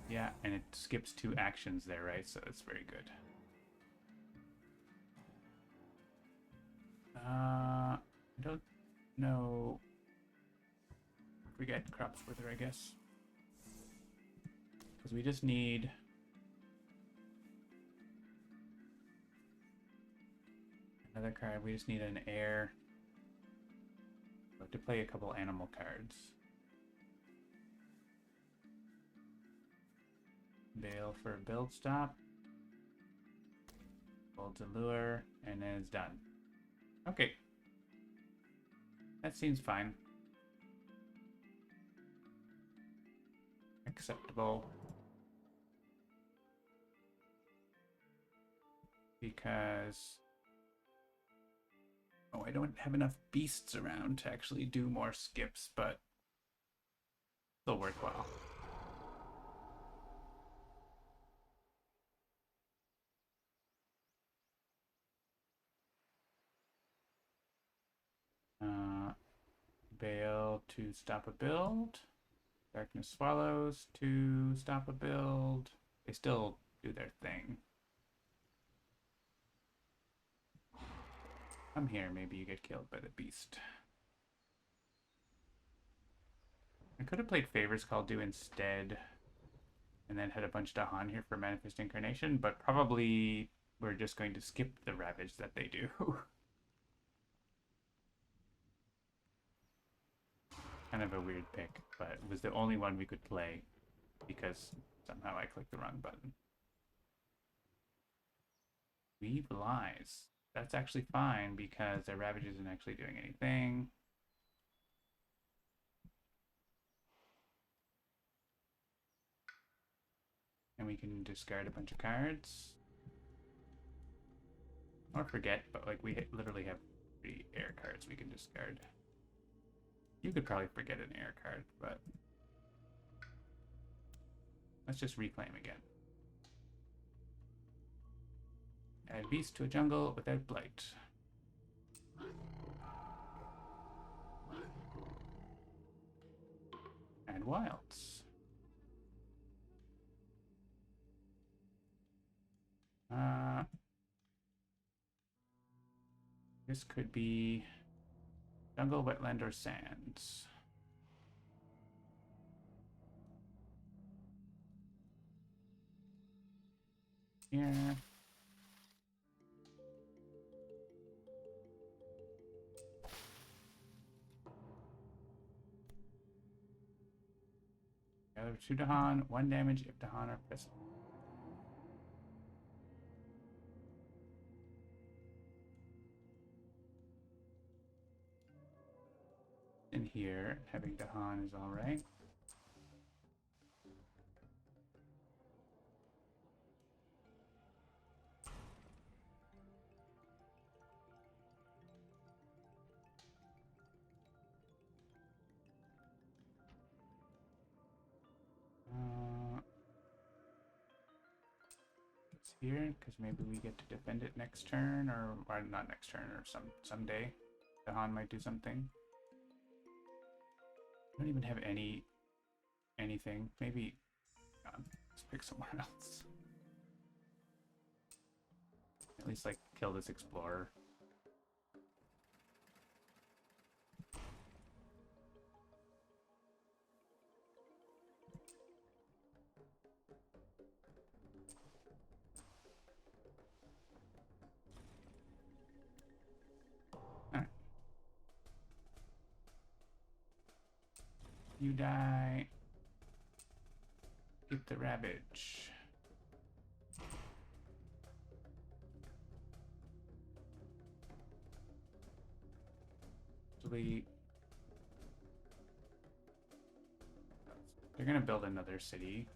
Yeah, and it skips 2 actions there, right? So that's very good. I don't know. Forget Crops Wither, I guess. Because we just need... another card. We just need an air. We have to play a couple animal cards. Bail for a build stop. Bolts a lure, and then it's done. Okay. That seems fine. Acceptable. Because... oh, I don't have enough beasts around to actually do more skips, but still worthwhile. Bail to stop a build. Darkness Swallows to stop a build. They still do their thing. Come here, maybe you get killed by the beast. I could have played Favors Call Due instead, and then had a bunch of Dahan here for Manifest Incarnation, but probably we're just going to skip the Ravage that they do. Kind of a weird pick, but it was the only one we could play because somehow I clicked the wrong button. Weave Lies. That's actually fine because their Ravage isn't actually doing anything. And we can discard a bunch of cards. Or forget, but like we literally have 3 air cards we can discard. You could probably forget an air card, but let's just reclaim again. Add beast to a jungle without blight. Add wilds. This could be jungle, wetland, or sands. Here. Gather 2 Dahan, 1 damage if Dahan are present. In here, having Dahan is alright. It's here because maybe we get to defend it next turn, or not next turn, or someday. Dahan might do something. I don't even have anything. Maybe let's pick somewhere else. At least like kill this explorer. Alright. You die. Get the ravage. Actually, they're gonna build another city.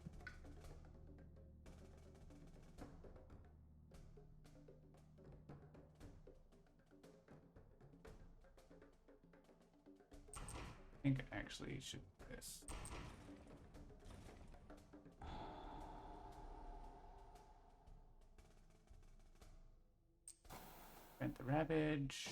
I think I actually should do this. Prevent the ravage.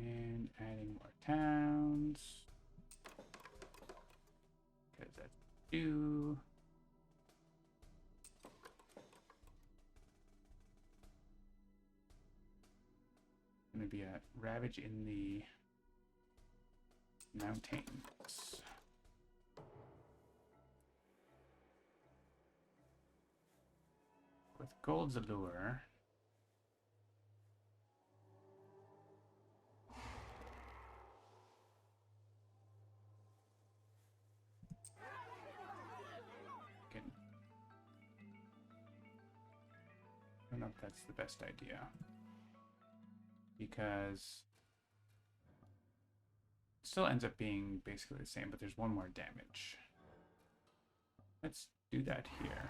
And adding more towns. Because that's due. Gonna be a ravage in the mountains. With Gold's Allure. I don't know if that's the best idea, because it still ends up being basically the same, but there's 1 more damage. Let's do that here.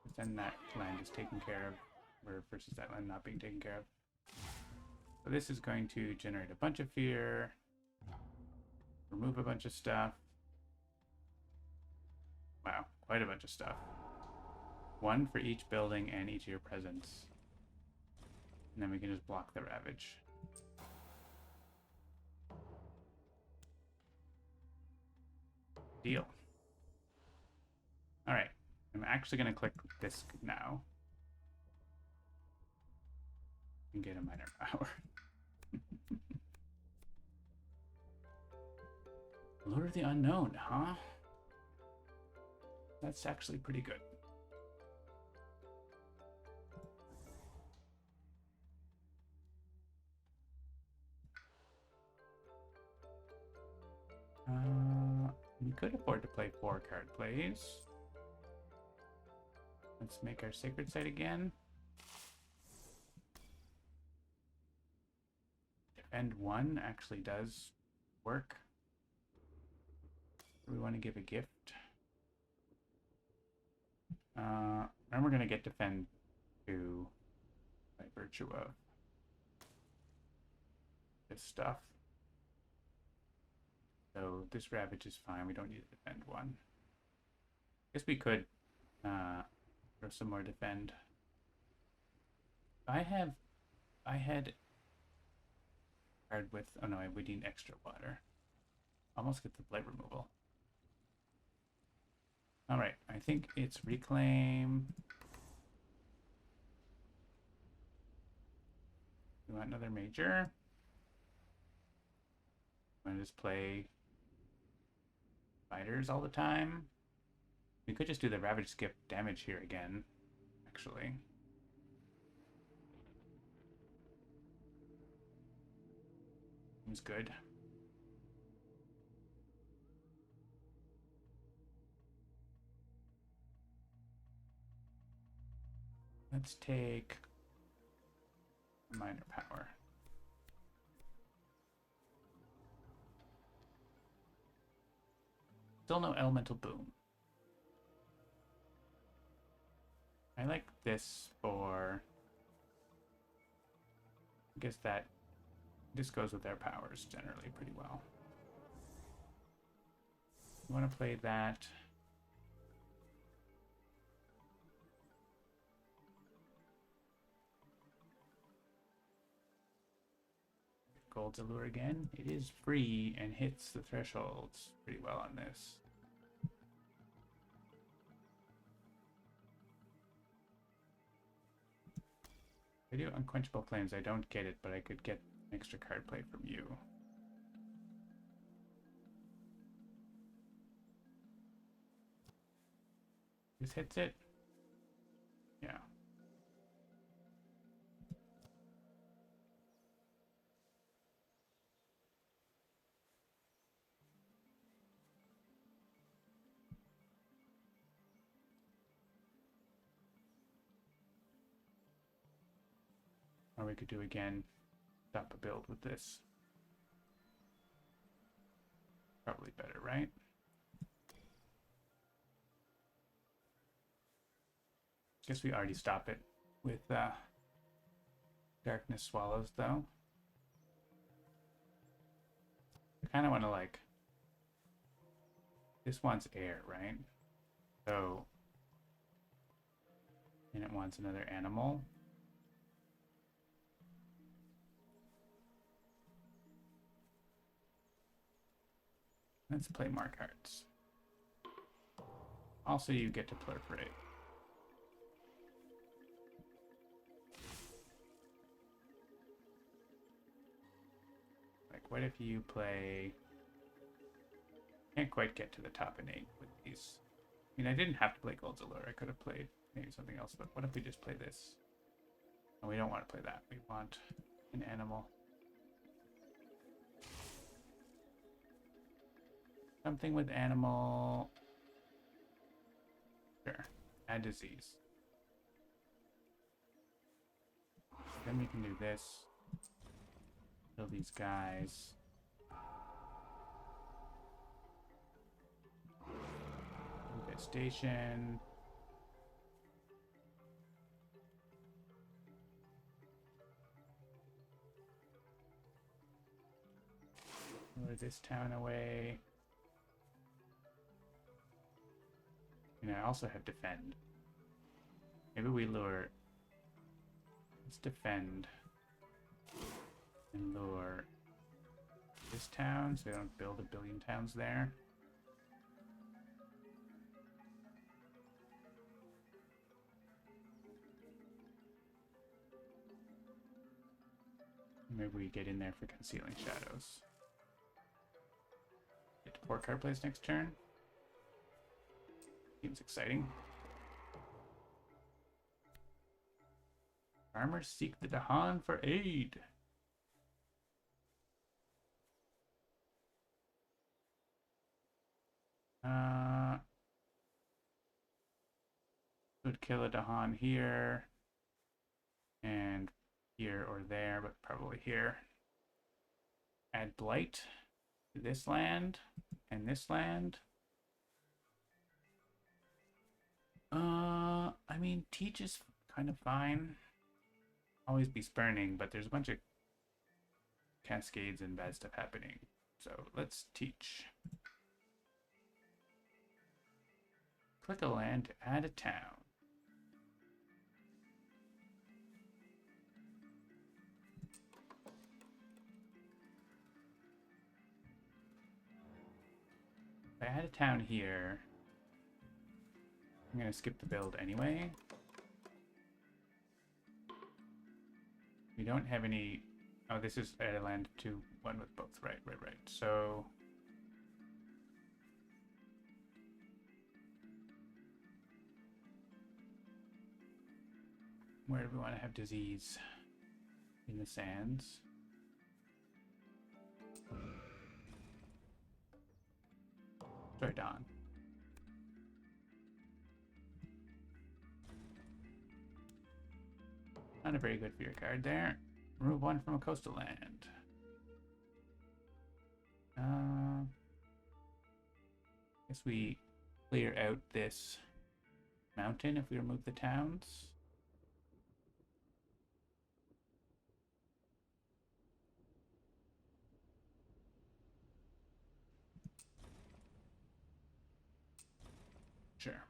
But then that land is taken care of, versus that land not being taken care of. So this is going to generate a bunch of fear, remove a bunch of stuff. Wow, quite a bunch of stuff. 1 for each building and each of your presence. And then we can just block the ravage. Deal. Alright, I'm actually going to click this now. And get a minor power. Lure of the Unknown, huh? That's actually pretty good. We could afford to play 4 card plays. Let's make our sacred site again. Defend 1 actually does work. Do we want to give a gift? And we're going to get defend 2 by virtue of this stuff. So this ravage is fine. We don't need to defend 1. Guess we could throw some more defend. I had card with, oh no, we need extra water. Almost get the blight removal. All right, I think it's reclaim. We want another major. I'm gonna just play fighters all the time. We could just do the ravage skip damage here again, actually. Seems good. Let's take minor power. Still no elemental boom. I like this for, I guess that this goes with their powers generally pretty well. You want to play that. Gold's Allure again. It is free and hits the thresholds pretty well on this. If I do Unquenchable Flames, I don't get it, but I could get an extra card play from you. This hits it? Yeah. Or we could do again, stop a build with this. Probably better, right? Guess we already stop it with Darkness Swallows, though. I kind of want to like... This wants air, right? So... And it wants another animal. Let's play more cards. Also, you get to proliferate. Like, what if you play... Can't quite get to the top innate with these. I mean, I didn't have to play Gold's Allure. I could have played maybe something else, but what if we just play this? And we don't want to play that. We want an animal. Something with animal. Sure. Add disease. Then we can do this. Kill these guys. Infestation. Lure this town away. And I also have defend. Maybe we lure. Let's defend. And lure this town so they don't build a billion towns there. Maybe we get in there for Concealing Shadows. Get to 4 card plays next turn. Seems exciting. Farmers seek the Dahan for aid. Could kill a Dahan here. And here or there, but probably here. Add blight to this land and this land. I mean, teach is kind of fine. Always be spurning, but there's a bunch of cascades and bad stuff happening. So let's teach. Click a land to add a town. If I add a town here, I'm going to skip the build anyway. We don't have any... Oh, this is add a land to one with both. Right. So... where do we want to have disease? In the sands. Sorry, Don. Not a very good for your card there. Remove one from a coastal land. Guess we clear out this mountain if we remove the towns. Sure.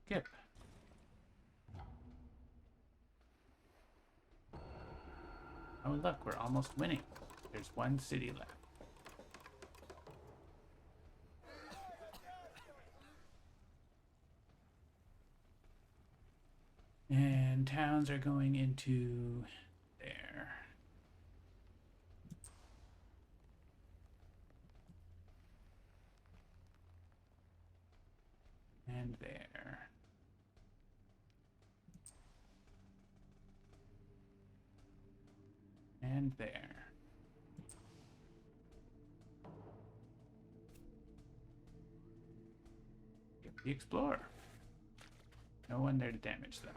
Skip. Oh look, we're almost winning. There's one city left. And towns are going into there. And there. And there. Get the Explorer. No one there to damage, though.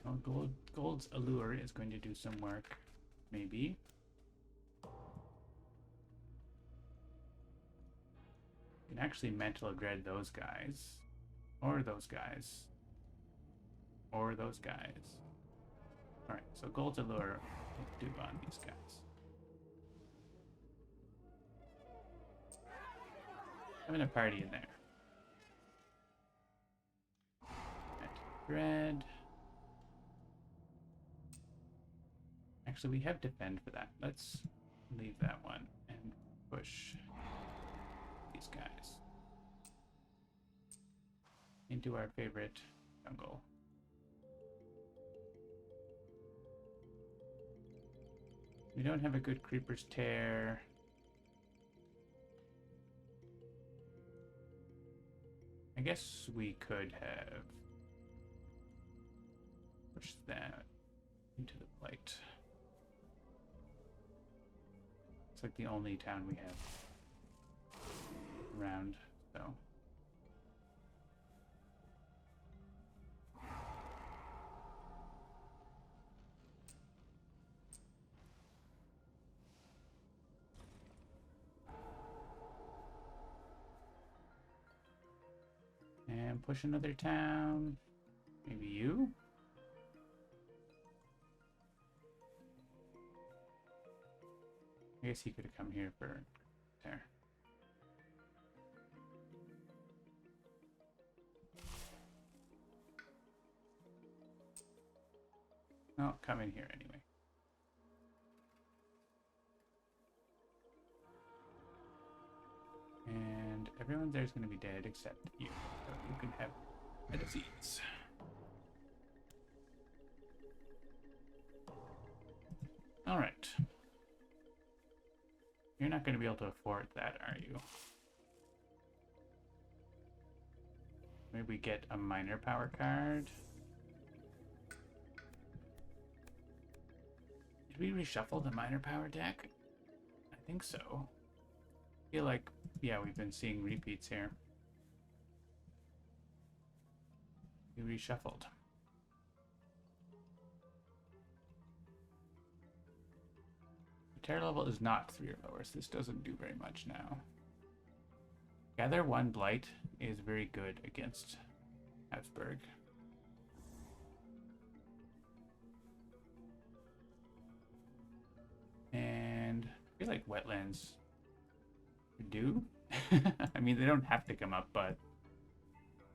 Well, Gold's Allure is going to do some work, maybe. You can actually Mental Dread those guys. Or those guys. Or those guys. Alright, so Gold's Allure will do on these guys. Having a party in there. Mental Dread. Actually, we have Defend for that. Let's leave that one and push these guys into our favorite jungle. We don't have a good Creeper's Tear. I guess we could have pushed that into the Blight. It's like the only town we have around, so. And push another town. Maybe you? I guess he could have come here for there. No, come in here anyway. And everyone there's going to be dead except you. So you can have a disease. All right. You're not going to be able to afford that, are you? Maybe we get a minor power card. Did we reshuffle the minor power deck? I think so. feel like, yeah, we've been seeing repeats here. We reshuffled. The terror level is not 3 or lower, so this doesn't do very much now. Gather 1 Blight is very good against Habsburg. And I feel like wetlands do. I mean, they don't have to come up, but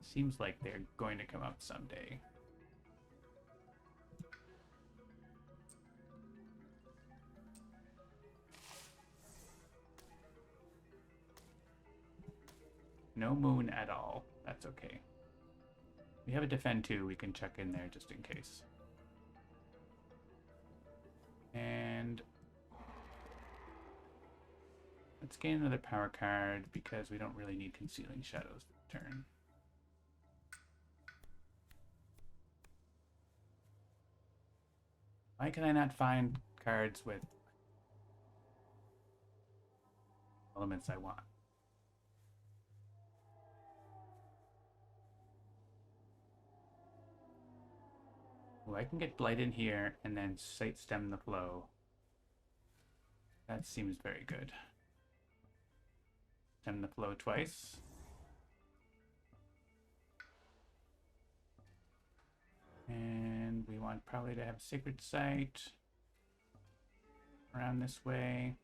it seems like they're going to come up someday. No moon at all. That's okay. We have a defend 2. We can check in there just in case. And let's gain another power card because we don't really need Concealing Shadows this turn. Why can I not find cards with elements I want? Ooh, I can get Blight in here and then Sight Stem the flow. That seems very good. Stem the flow twice. And we want probably to have Sacred Sight around this way.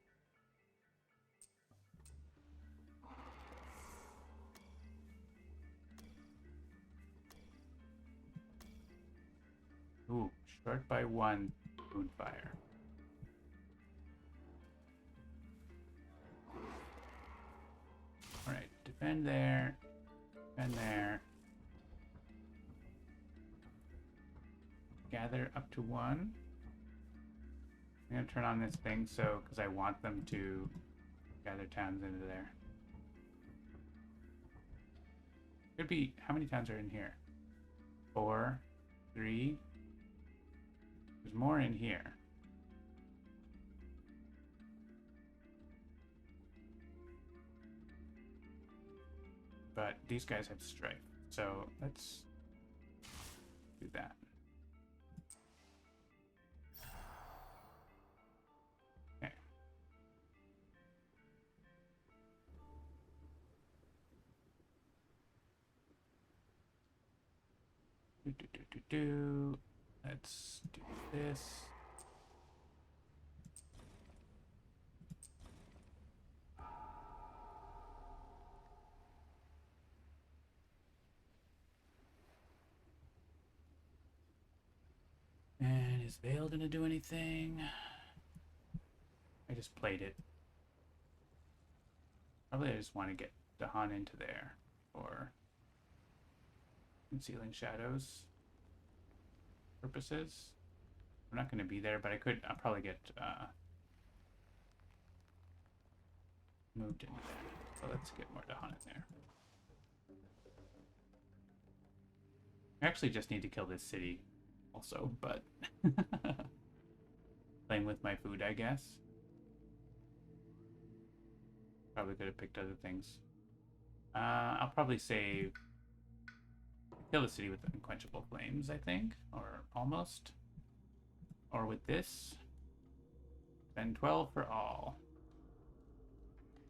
Ooh, short by 1 Moonfire. Alright, defend there. Defend there. Gather up to 1. I'm gonna turn on this thing so because I want them to gather towns into there. Could be, how many towns are in here? 4, 3. There's more in here. But these guys have strife, so let's do that. Okay. Let's do this. And is Veil gonna do anything? I just played it. Probably I just want to get Dahan into there for Concealing Shadows purposes. I'm not going to be there, but I'll probably get moved into there. So let's get more Dahan in there. I actually just need to kill this city also, but playing with my food, I guess. Probably could have picked other things. I'll probably say kill the city with Unquenchable Flames, I think, or almost. Or with this, spend 12 for all.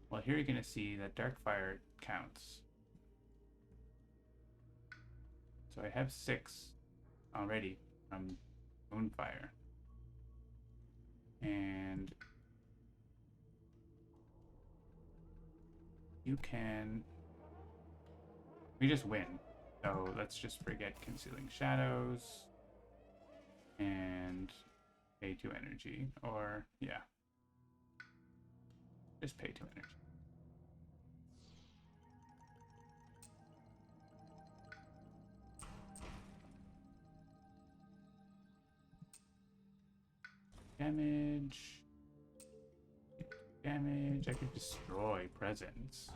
Well, here you're going to see that Dark Fire counts. So I have 6 already from Moonfire. And you can... We just win. So let's just forget Concealing Shadows. And pay 2 energy. Or, yeah. Just pay 2 energy. Damage. Damage. I could destroy presence.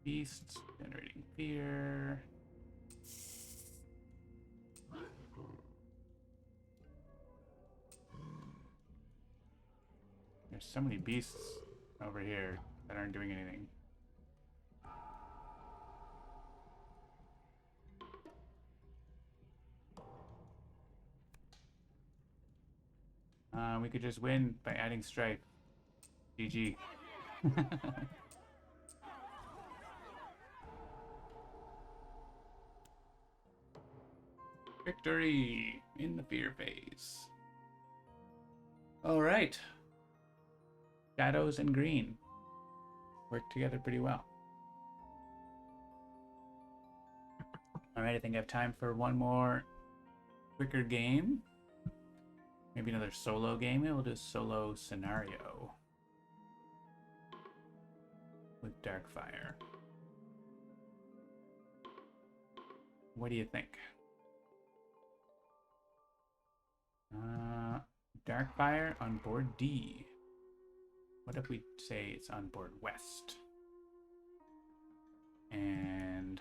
Beasts. Generating fear. There's so many beasts over here that aren't doing anything. We could just win by adding strife. GG. Victory in the fear phase. All right. Shadows and green work together pretty well. All right, I think I have time for one more quicker game. Maybe another solo game. Maybe we'll do a solo scenario with Darkfire. What do you think? Darkfire on board D. What if we say it's on board West? And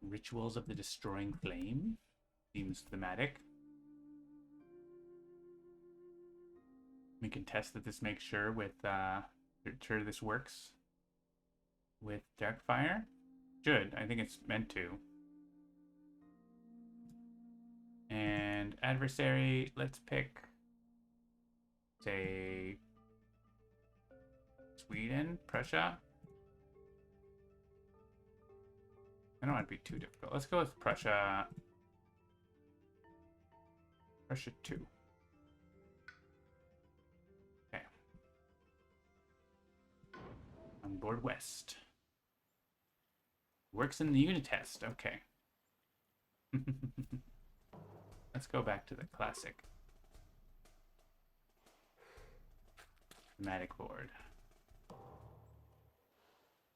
Rituals of the Destroying Flame seems thematic. We can test that this makes sure with sure this works with Darkfire. Should. I think it's meant to. And adversary, let's pick, say, Sweden, Prussia. I don't want to be too difficult. Let's go with Prussia. Prussia 2. Okay. On board West. Works in the unit test. Okay. Let's go back to the classic thematic board.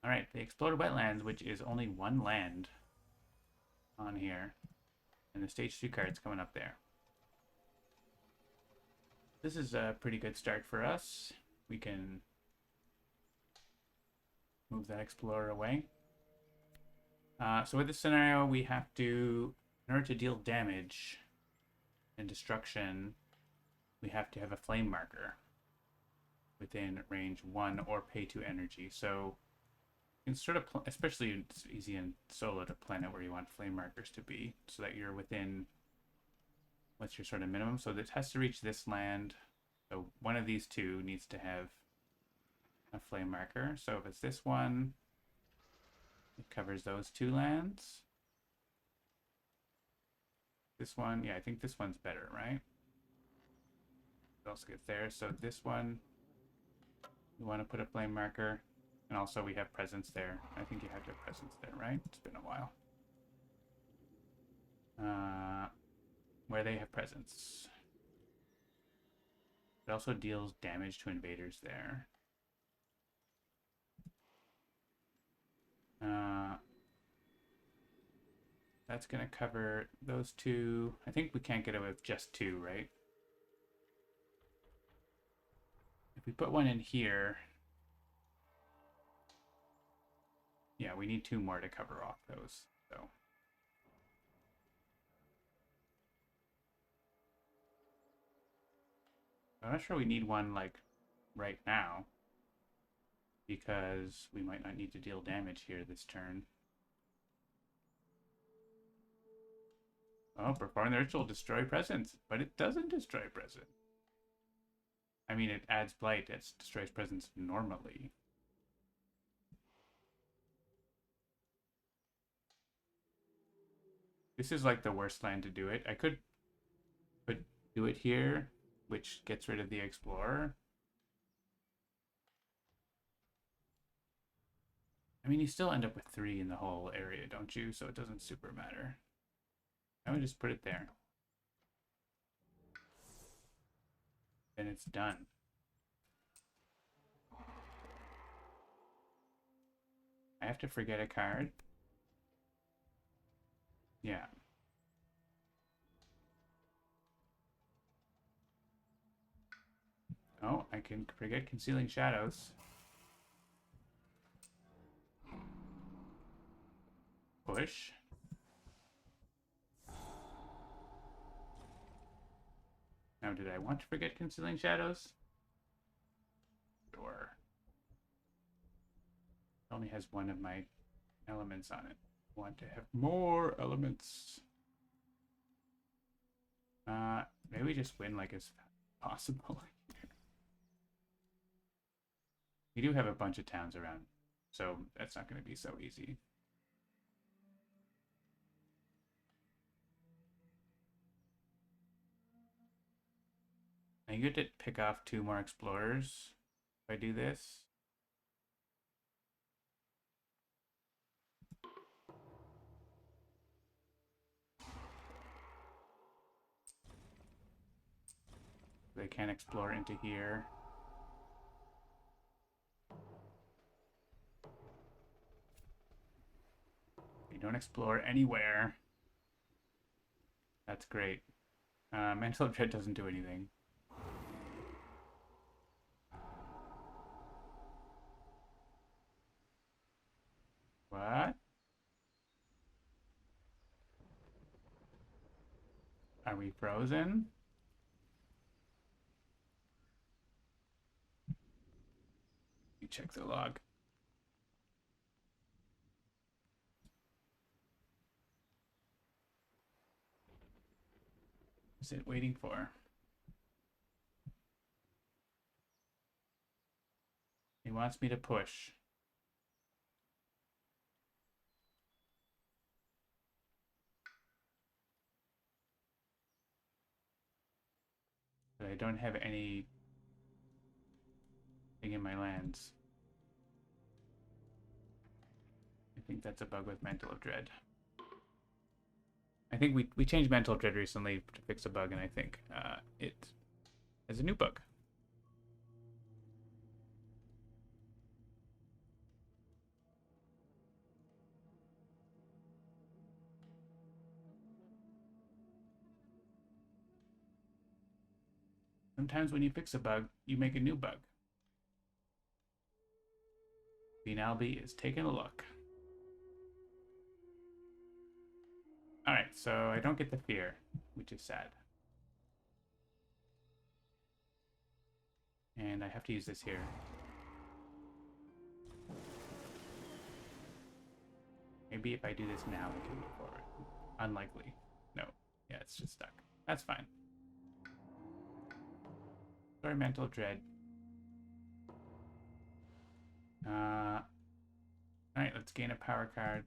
All right, the Exploded Wetlands, which is only one land on here, and the stage 2 card's coming up there. This is a pretty good start for us. We can move that Explorer away. So with this scenario, we have to, in order to deal damage and destruction, we have to have a flame marker within range 1 or pay 2 energy. So you can sort of, especially it's easy in solo to plan it where you want flame markers to be, so that you're within what's your sort of minimum. So this has to reach this land. So one of these two needs to have a flame marker. So if it's this one, it covers those 2 lands. This one, yeah, I think this one's better, right? It also gets there. So this one, we want to put a flame marker. And also we have presence there. I think you have to have presence there, right? It's been a while. Where they have presence. It also deals damage to invaders there. That's going to cover those 2. I think we can't get away with just 2, right? If we put one in here, yeah, we need 2 more to cover off those. So I'm not sure we need one like right now, because we might not need to deal damage here this turn. Oh, perform the ritual, destroy presence, but it doesn't destroy presence. I mean, it adds blight, it destroys presence normally. This is like the worst land to do it. I could do it here, which gets rid of the Explorer. I mean, you still end up with 3 in the whole area, don't you? So it doesn't super matter. I would just put it there. Then it's done. I have to forget a card. Yeah. Oh, I can forget Concealing Shadows. Now, did I want to forget Concealing Shadows? Sure. It only has one of my elements on it. I want to have more elements. Maybe we just win like as possible. We do have a bunch of towns around, so that's not going to be so easy. I get to pick off 2 more explorers if I do this. They can't explore into here. They don't explore anywhere. That's great. Mental Dread doesn't do anything. What? Are we frozen? Let me check the log. Is it waiting for? He wants me to push. But I don't have anything in my lands. I think that's a bug with Mental of Dread. I think we changed Mental of Dread recently to fix a bug, and I think it has a new bug. Sometimes when you fix a bug, you make a new bug. Beanalby is taking a look. Alright, so I don't get the fear, which is sad. And I have to use this here. Maybe if I do this now, we can move forward. Unlikely. No. Yeah, it's just stuck. That's fine. Sorry, Mental Dread. Alright, let's gain a power card.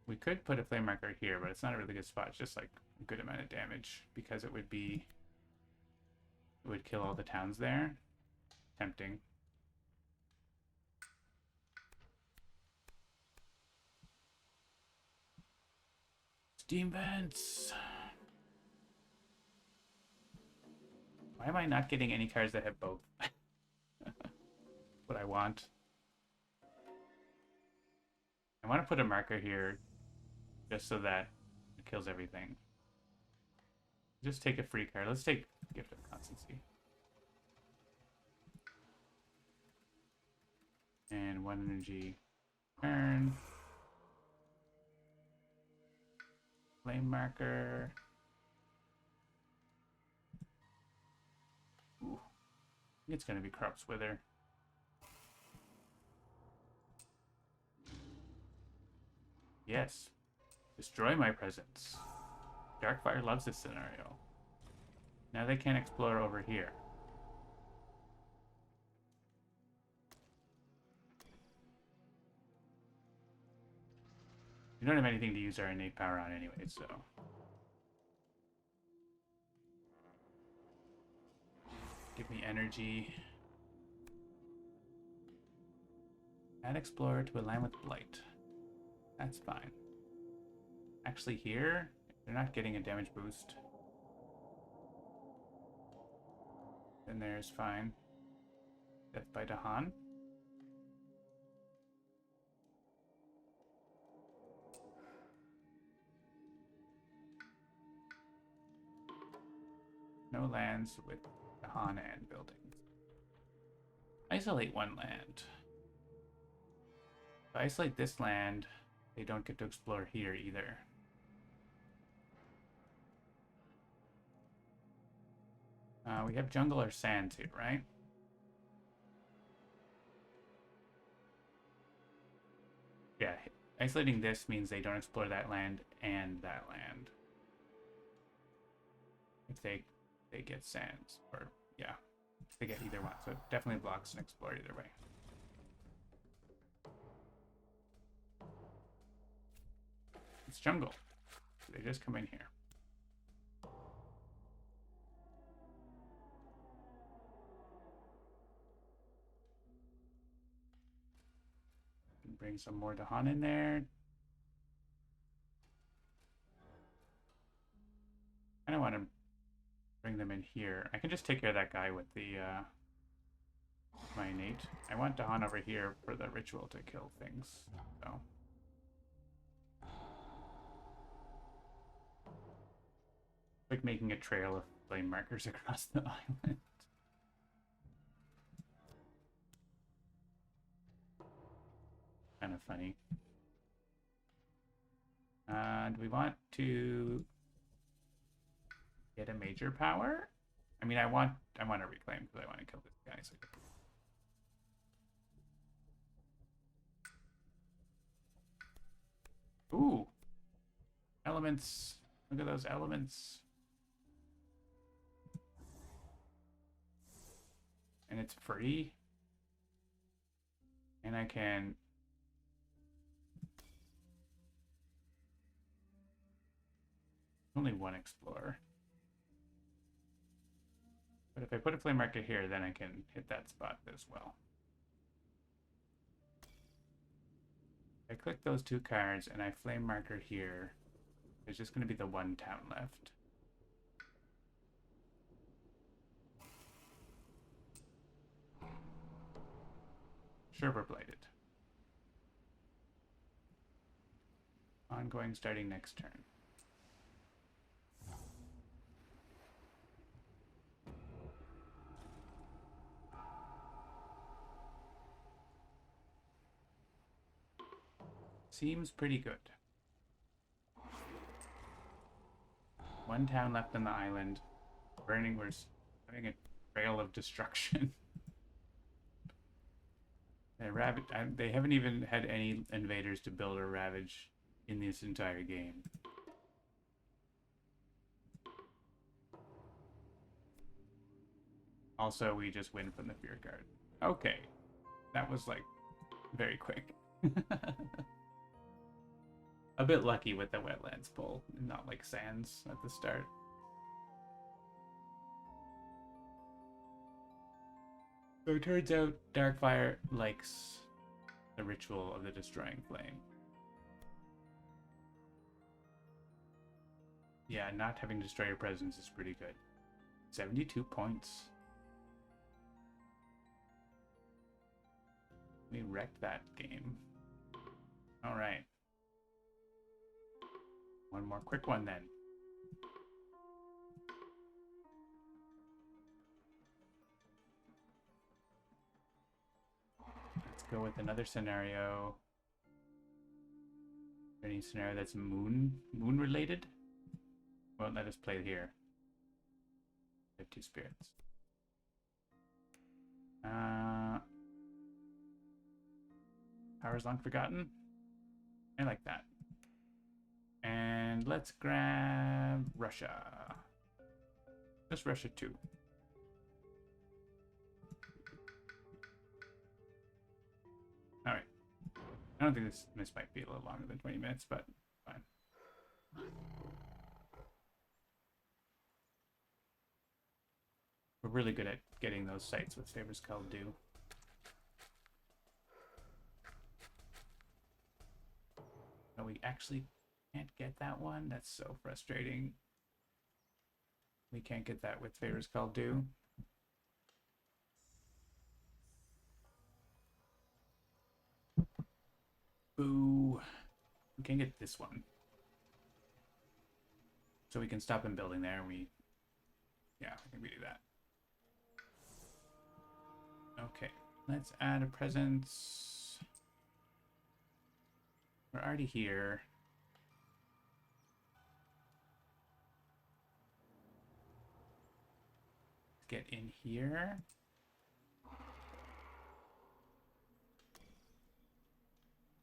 We could put a flame marker here, but it's not a really good spot. It's just like a good amount of damage because it would kill all the towns there. Tempting. Steam vents. Why am I not getting any cards that have both? What I want. I want to put a marker here just so that it kills everything. Just take a free card. Let's take Gift of Constancy. And 1 energy. Turn. Flame marker. Ooh. I think it's going to be Corrupt's Wither. Yes. Destroy my presence. Darkfire loves this scenario. Now they can't explore over here. We don't have anything to use our innate power on anyway, so... Give me energy. Add Explorer to align with Blight. That's fine. Actually here, they're not getting a damage boost. Then there's fine. Death by Dahan. No lands with Dahan and buildings. Isolate 1 land. If I isolate this land, they don't get to explore here either. We have jungle or sands here, right? Yeah, isolating this means they don't explore that land and that land. If they get sands, or yeah, if they get either one. So it definitely blocks and explore either way. It's jungle. So they just come in here. Bring some more Dahan in there. I don't want to bring them in here. I can just take care of that guy with the my innate. I want Dahan over here for the ritual to kill things. So like making a trail of flame markers across the island. Kind of funny. Do we want to get a major power? I mean, I want to reclaim because I want to kill this guy. So. Ooh, elements! Look at those elements. And it's free. And I can only one explorer. But if I put a flame marker here, then I can hit that spot as well. I click those two cards and I flame marker here. There's just going to be the one town left. Sure, we're blighted. Ongoing starting next turn. Seems pretty good. One town left on the island. Burning, we're having a trail of destruction. They haven't even had any invaders to build or ravage in this entire game. Also, we just win from the fear card. Okay. That was like very quick. A bit lucky with the wetlands pull, not like sands at the start. So it turns out Darkfire likes the ritual of the destroying flame. Yeah, not having Destroyer presence is pretty good. 72 points. We wrecked that game. Alright. One more quick one then. Let's go with another scenario. Any scenario that's moon related? Won't let us play here. We have two spirits. Powers long forgotten. I like that. And let's grab Russia. Just Russia 2. Alright. I don't think this might be a little longer than 20 minutes, but fine. We're really good at getting those sites with Favors Called Due. No, we actually can't get that one. That's so frustrating. We can't get that with Favors Called Due. Boo. We can get this one. So we can stop him building there. Yeah, I think we do that. Okay, let's add a presence. We're already here. get in here.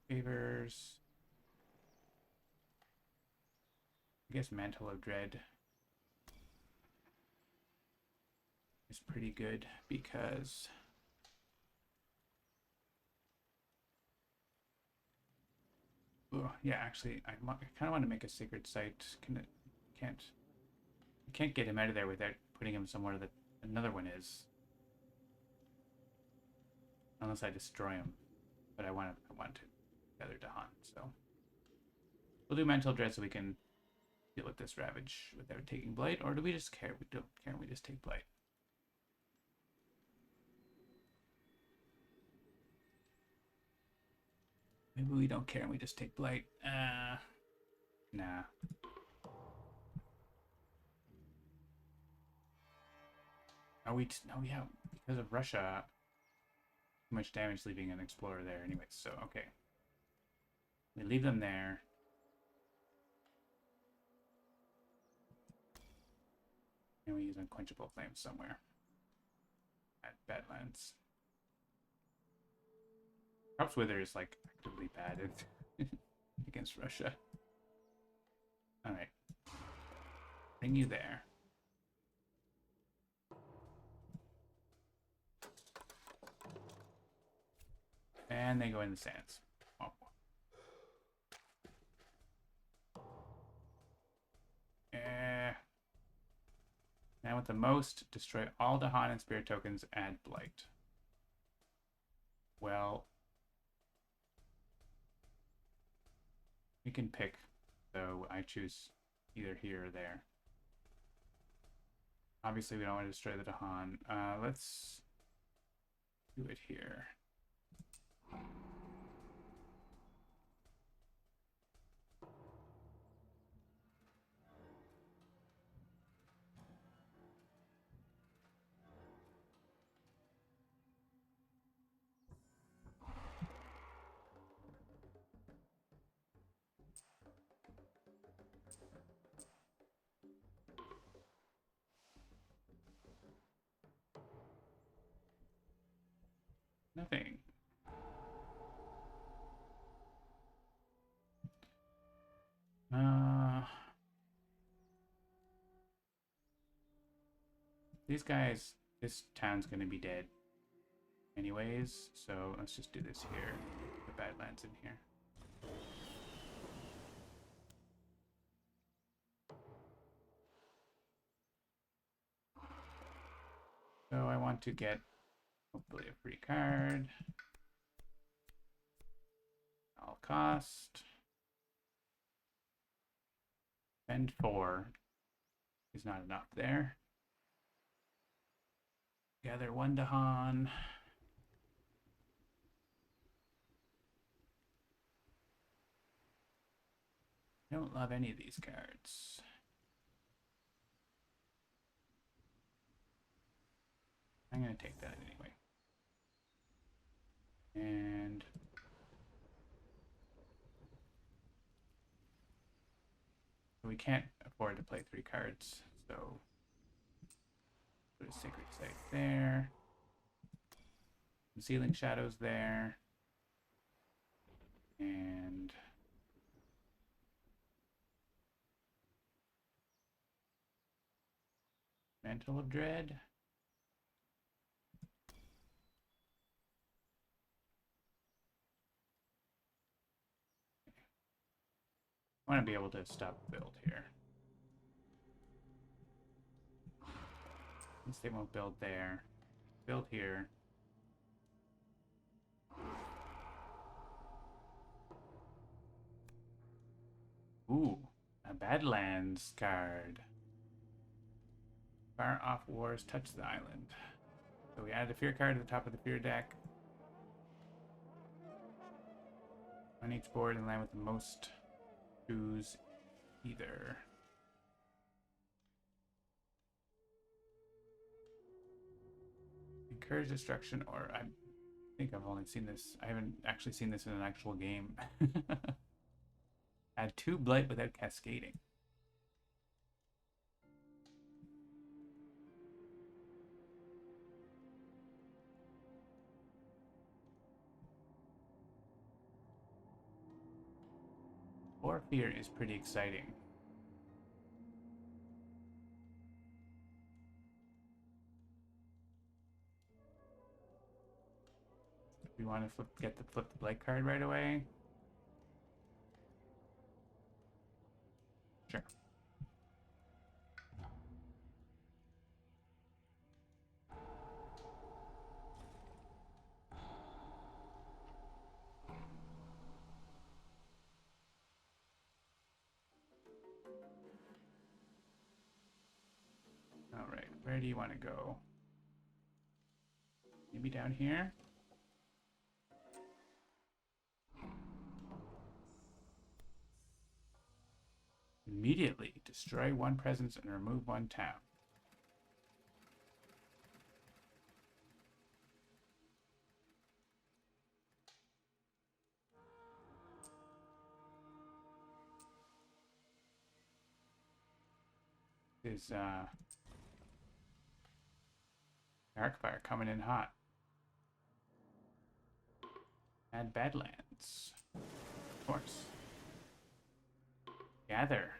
Favors. I guess Mantle of Dread is pretty good because yeah, actually, I kind of want to make a sacred site. Can't get him out of there without putting him somewhere that another one is, unless I destroy him. But I want to gather Dahan, so we'll do Mental Dread so we can deal with this Ravage without taking Blight, or do we just care? We don't care. We just take Blight. Maybe we don't care and we just take Blight. Nah. Oh, yeah, because of Russia, too much damage leaving an Explorer there anyways, so okay. We leave them there. And we use Unquenchable Flame somewhere. At Badlands. Corpse Wither is like actively bad against Russia. Alright. Bring you there. And they go in the sands. Oh. Now with the most, destroy all Dahan and Spirit tokens, add Blight. Well, we can pick, so I choose either here or there. Obviously, we don't want to destroy the Dahan. Let's do it here. Nothing. These guys, this town's gonna be dead anyways, so let's just do this here. The Badlands in here. So I want to get hopefully a free card. All cost. Spend 4 is not enough there. Gather 1 Dahan. I don't love any of these cards. I'm going to take that anyway. And we can't afford to play 3 cards, so put a Sacred Site there. Concealing Shadows there. And Mantle of Dread. I want to be able to stop build here. At least they won't build there. Build here. Ooh, a Badlands card. Far off wars touch the island. So we added a fear card to the top of the fear deck. On each board and land with the most. Choose either. Encourage destruction, or I think I've only seen this. I haven't actually seen this in an actual game. Add 2 Blight without cascading. Or Fear is pretty exciting. We want to get the flip the blight card right away. Sure. All right, where do you want to go? Maybe down here? Immediately destroy one presence and remove one town. Is Darkfire coming in hot. Add Badlands. Of course. Gather.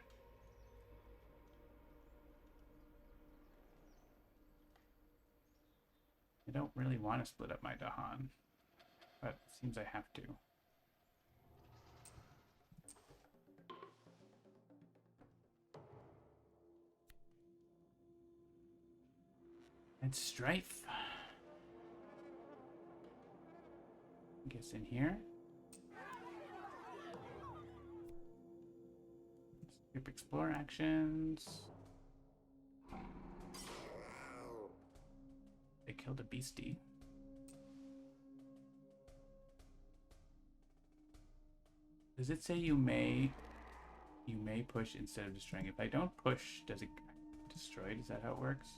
I don't really want to split up my Dahan, but it seems I have to. And Strife. I guess in here. Skip explore actions. They killed a beastie. Does it say you may push instead of destroying? If I don't push, does it get destroyed? Is that how it works?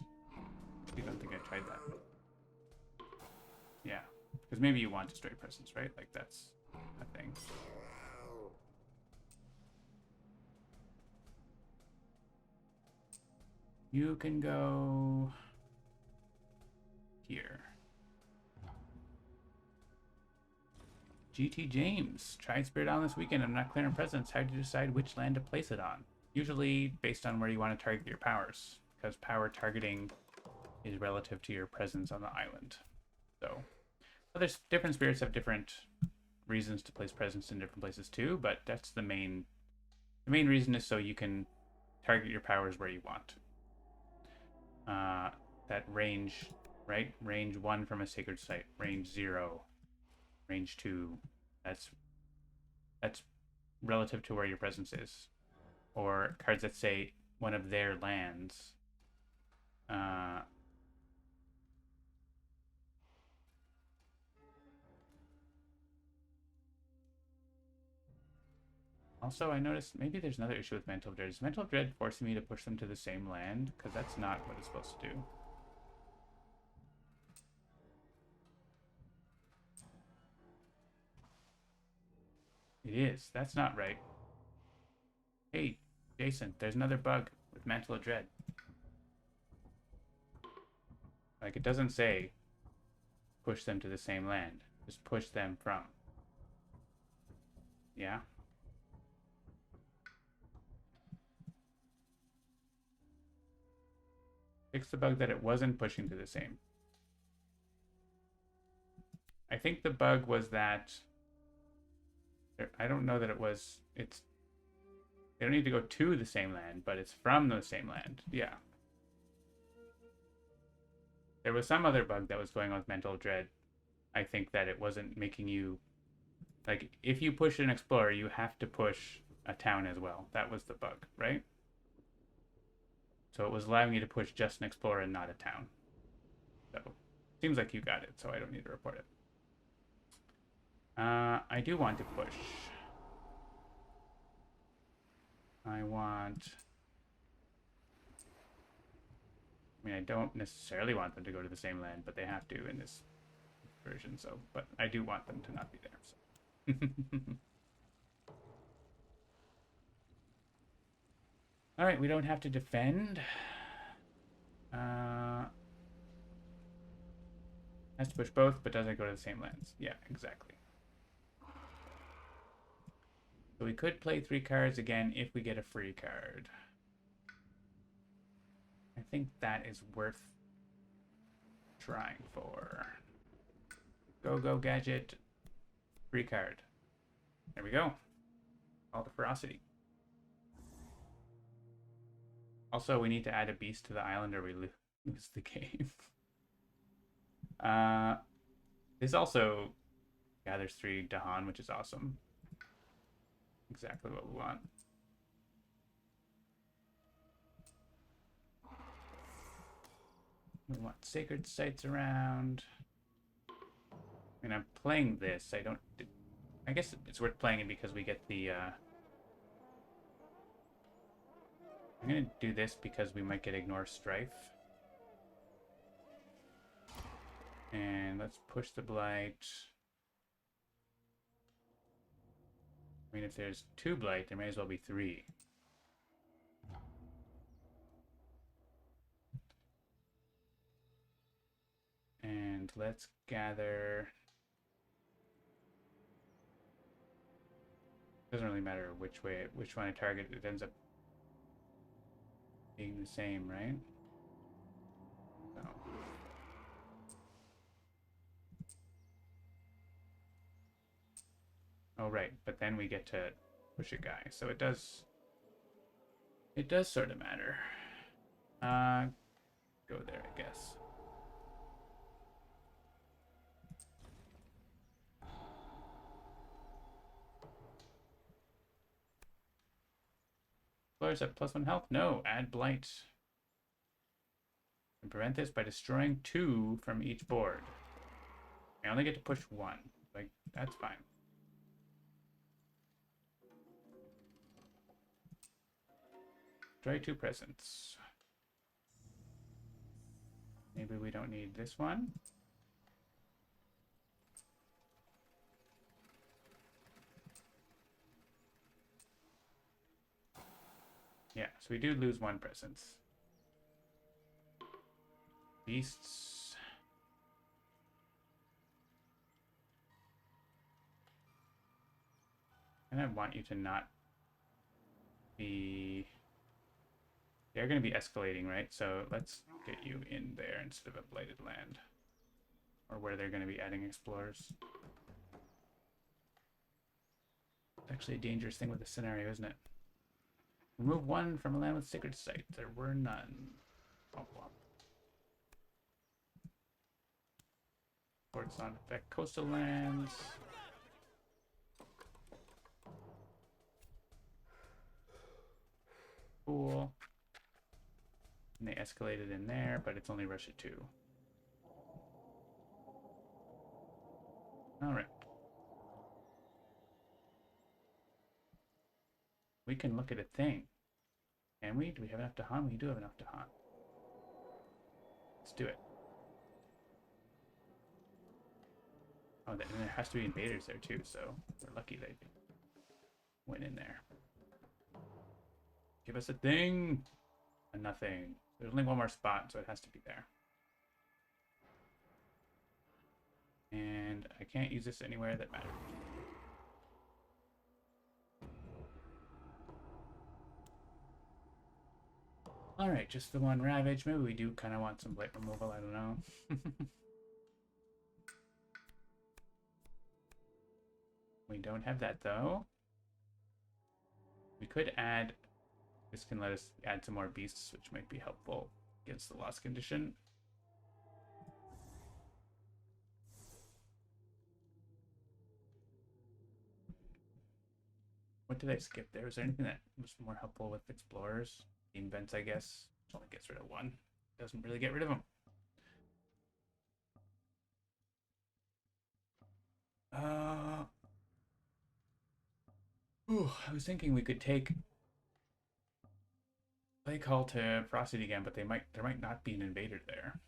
I don't think I tried that. Yeah, because maybe you want destroy presence, right? Like that's a thing. You can go here. GT James, tried Spirit Island this weekend. I'm not clearing presence. How do you decide which land to place it on? Usually based on where you want to target your powers, because power targeting is relative to your presence on the island. So, other different spirits have different reasons to place presence in different places too, but that's the main reason is so you can target your powers where you want. That range, right? Range 1 from a sacred site, range 0, range 2. That's relative to where your presence is. Or cards that say one of their lands. Also, I noticed maybe there's another issue with Mental Dread. Is Mental Dread forcing me to push them to the same land? Because that's not what it's supposed to do. It is. That's not right. Hey, Jason, there's another bug with Mantle of Dread. Like, it doesn't say push them to the same land. Just push them from. Yeah? Fix the bug that it wasn't pushing to the same. I think the bug was that... I don't know that it was... It's... They don't need to go to the same land, but it's from the same land. Yeah. There was some other bug that was going on with Mental Dread. I think that it wasn't making you... Like, if you push an Explorer, you have to push a town as well. That was the bug, right? So it was allowing you to push just an Explorer and not a town. So, seems like you got it, so I don't need to report it. I do want to push. I mean, I don't necessarily want them to go to the same land, but they have to in this version, so... But I do want them to not be there, so... Alright, we don't have to defend. Has to push both, but doesn't go to the same lands. Yeah, exactly. So we could play 3 cards again if we get a free card. I think that is worth trying for. Go, go, gadget. Free card. There we go. All the ferocity. Also, we need to add a beast to the island or we lose the game. This also gathers 3 Dahan, which is awesome. Exactly what we want. We want sacred sites around. I mean, I'm playing this. I guess it's worth playing it because we get the, I'm gonna do this because we might get Ignore Strife. And let's push the Blight. I mean, if there's 2 Blight, there may as well be 3. And let's gather. Doesn't really matter which one I target. It ends up being the same, right? So. Oh, right. But then we get to push a guy. So it does sort of matter. Go there, I guess. Explorers have +1 health? No, add Blight. And prevent this by destroying 2 from each board. I only get to push 1. Like, that's fine. Destroy 2 presents. Maybe we don't need this one. Yeah, so we do lose 1 presence. Beasts. And I want you to not be... They're going to be escalating, right? So let's get you in there instead of a blighted land. Or where they're going to be adding explorers. It's actually a dangerous thing with this scenario, isn't it? Remove 1 from a land with sacred site. There were none. Oh, well. Ports on affect coastal lands. Cool. And they escalated in there, but it's only Russia 2. Alright. We can look at a thing. Can we? Do we have enough to hunt? We do have enough to hunt. Let's do it. Oh, and there has to be invaders there too, so we're lucky they went in there. Give us a thing! A nothing. There's only 1 more spot, so it has to be there. And I can't use this anywhere that matters. Alright, just the 1 Ravage. Maybe we do kind of want some blight removal, I don't know. We don't have that though. We could add... This can let us add some more beasts, which might be helpful against the loss condition. What did I skip there? Was there anything that was more helpful with explorers? The invents, I guess. Which only gets rid of 1. Doesn't really get rid of them. I was thinking we could take Play Call to Ferocity again, but there might not be an invader there.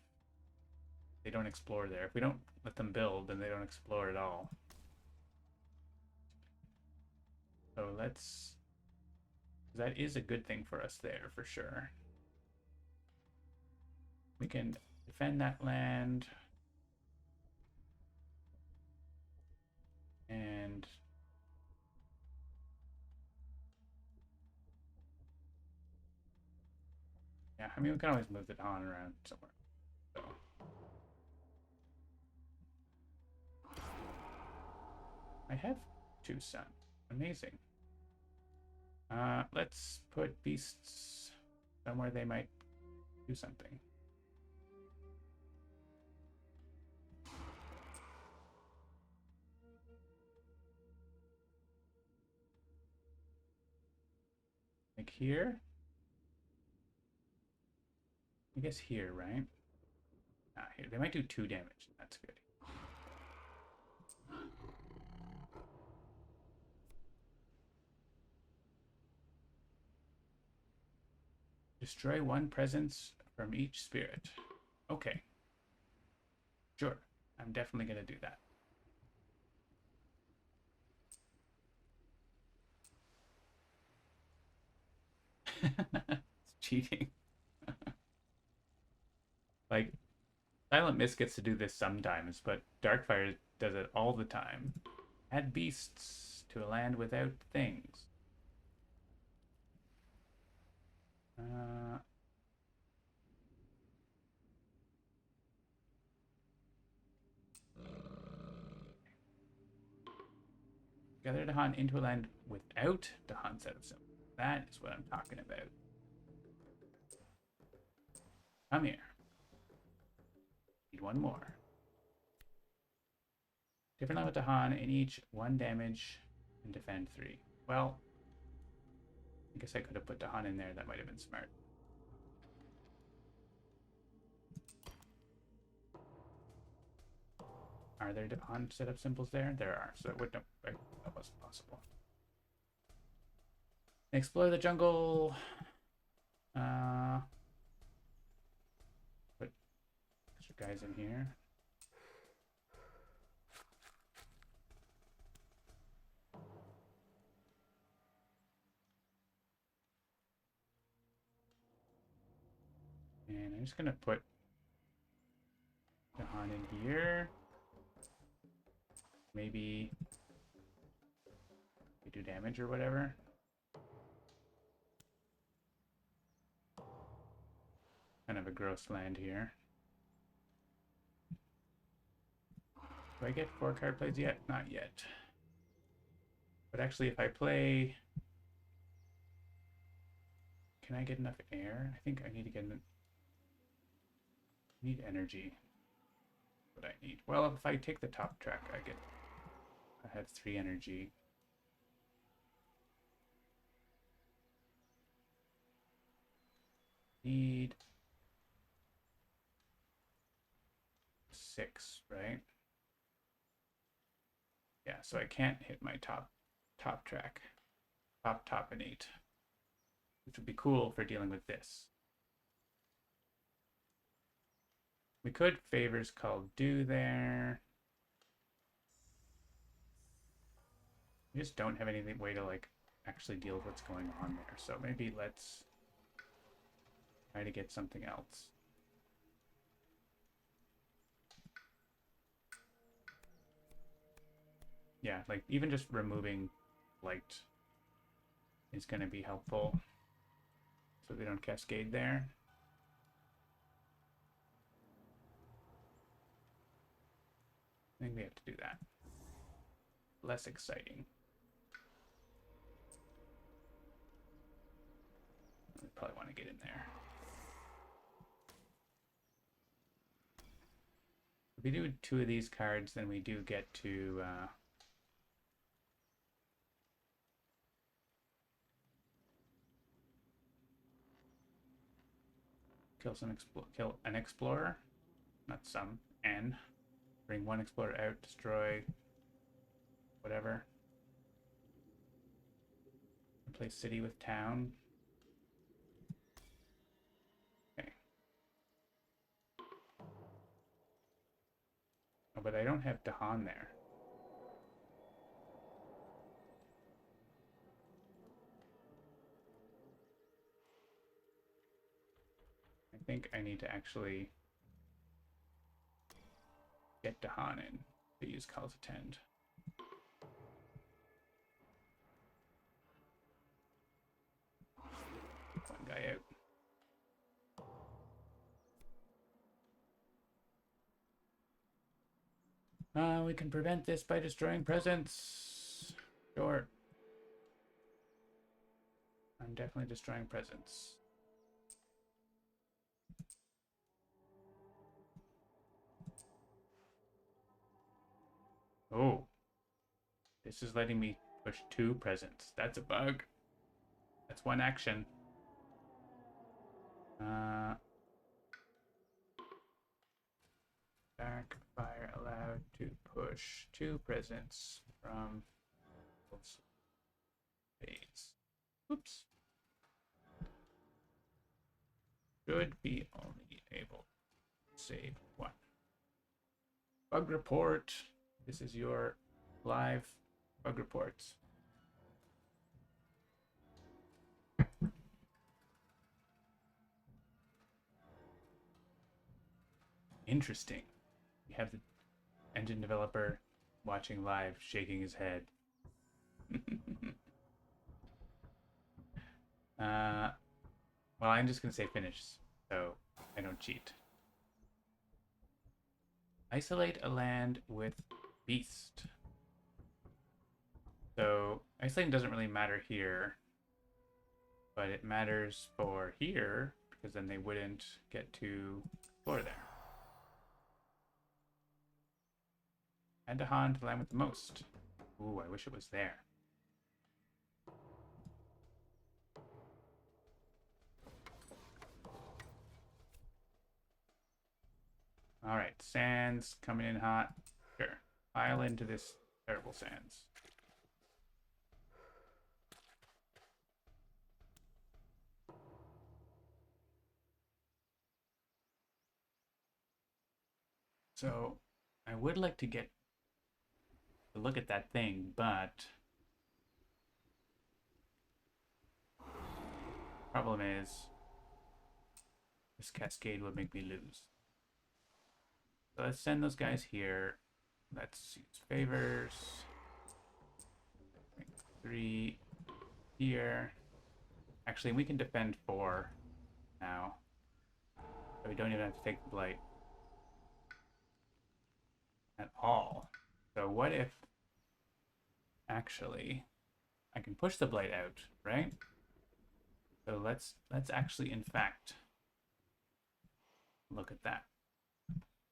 They don't explore there. If we don't let them build, then they don't explore at all. So let's... That is a good thing for us there, for sure. We can defend that land. And Yeah, I mean, we can always move the Dawn around somewhere. So. I have 2 sun. Amazing. Let's put beasts somewhere they might do something. Like here? I guess here, right? Here. They might do 2 damage. That's good. Destroy 1 presence from each spirit. Okay. Sure. I'm definitely going to do that. It's cheating. Like, Silent Mist gets to do this sometimes, but Darkfire does it all the time. Add beasts to a land without things. Gather Dahan into a land without Dahan set of symbols. That is what I'm talking about. Come here. Need 1 more. Different land with Dahan, in each 1 damage and defend 3. Well, I guess I could have put Dahan in there. That might have been smart. Are there Dahan setup symbols there? There are, so that wasn't possible. Explore the jungle. Put extra guys in here. And I'm just gonna put Dahan in here. Maybe we do damage or whatever. Kind of a gross land here. Do I get 4 card plays yet? Not yet. But actually, if I play... Can I get enough air? I think I need to get... I need energy. What I need. Well, if I take the top track, I have 3 energy. Need 6, right? Yeah, so I can't hit my top track. Top and 8. Which would be cool for dealing with this. We could favors called do there. We just don't have any way to like actually deal with what's going on there. So maybe let's try to get something else. Yeah, like even just removing light is going to be helpful so they don't cascade there. I think we have to do that. Less exciting. We probably want to get in there. If we do 2 of these cards, then we do get to kill an explorer, not some, and bring 1 explorer out, destroy whatever. Replace city with town. Okay. Oh, but I don't have Dahan there. I think I need to actually get Dahan in to use Call to Tend. One guy out. We can prevent this by destroying presents. Sure. I'm definitely destroying presents. Oh. This is letting me push 2 presents. That's a bug. That's 1 action. Dark fire allowed to push 2 presents from phase. Oops. Should be only able to save 1. Bug report. This is your live bug reports. Interesting. You have the engine developer watching live, shaking his head. Well, I'm just going to say finish, so I don't cheat. Isolate a land with beast. So isolating doesn't really matter here, but it matters for here because then they wouldn't get to explore there. Add to Han to the land with the most. Ooh, I wish it was there. All right, sands coming in hot. Sure, pile into this terrible sands. So I would like to get to look at that thing, but problem is this cascade would make me lose. So let's send those guys here. Let's use favors. 3 here. Actually, we can defend 4 now. So we don't even have to take the blight at all. So what if actually I can push the blight out, right? So let's actually in fact look at that,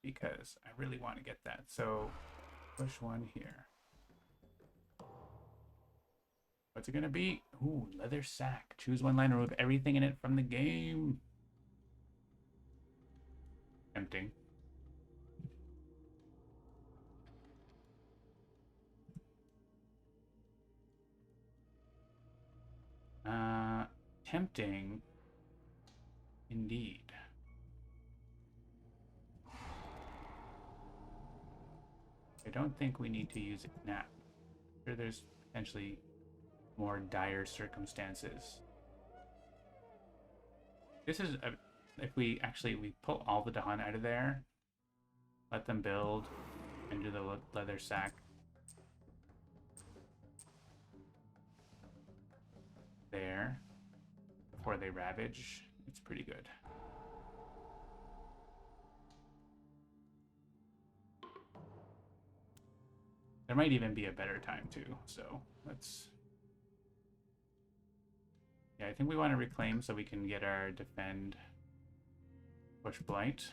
because I really want to get that. So push 1 here. What's it gonna be? Ooh, leather sack. Choose 1 line and remove everything in it from the game. Tempting. Tempting indeed. I don't think we need to use it now. I'm sure there's potentially more dire circumstances. This is if we pull all the Dahan out of there, let them build, and do the leather sack there before they ravage. It's pretty good. There might even be a better time too. So let's. Yeah, I think we want to reclaim so we can get our defend push blight.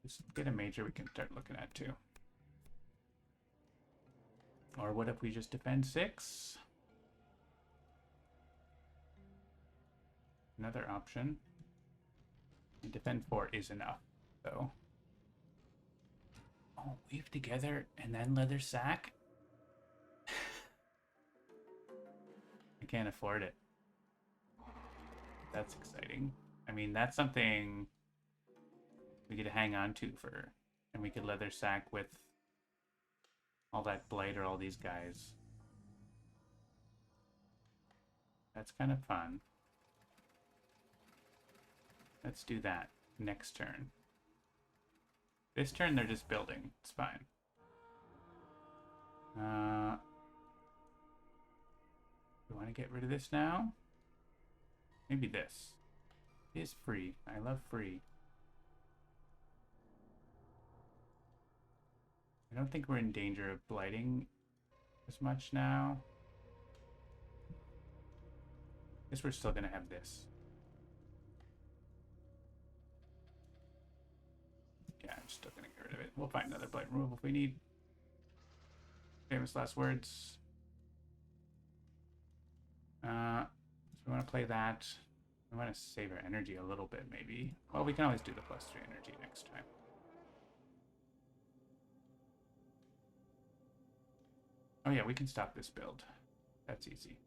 Just get a major we can start looking at too. Or what if we just defend 6? Another option. And defend 4 is enough, though. Oh, weave together and then leather sack? I can't afford it. That's exciting. I mean, that's something we could hang on to for, and we could leather sack with all that blight or all these guys. That's kind of fun. Let's do that next turn. This turn they're just building. It's fine. We want to get rid of this now? Maybe this. It is free. I love free. I don't think we're in danger of blighting as much now. Guess we're still gonna have this. Yeah, I'm still gonna get rid of it. We'll find another blight removal if we need. Famous last words. So we want to play that. We want to save our energy a little bit, maybe. Well, we can always do the +3 energy next time. Oh yeah, we can stop this build. That's easy.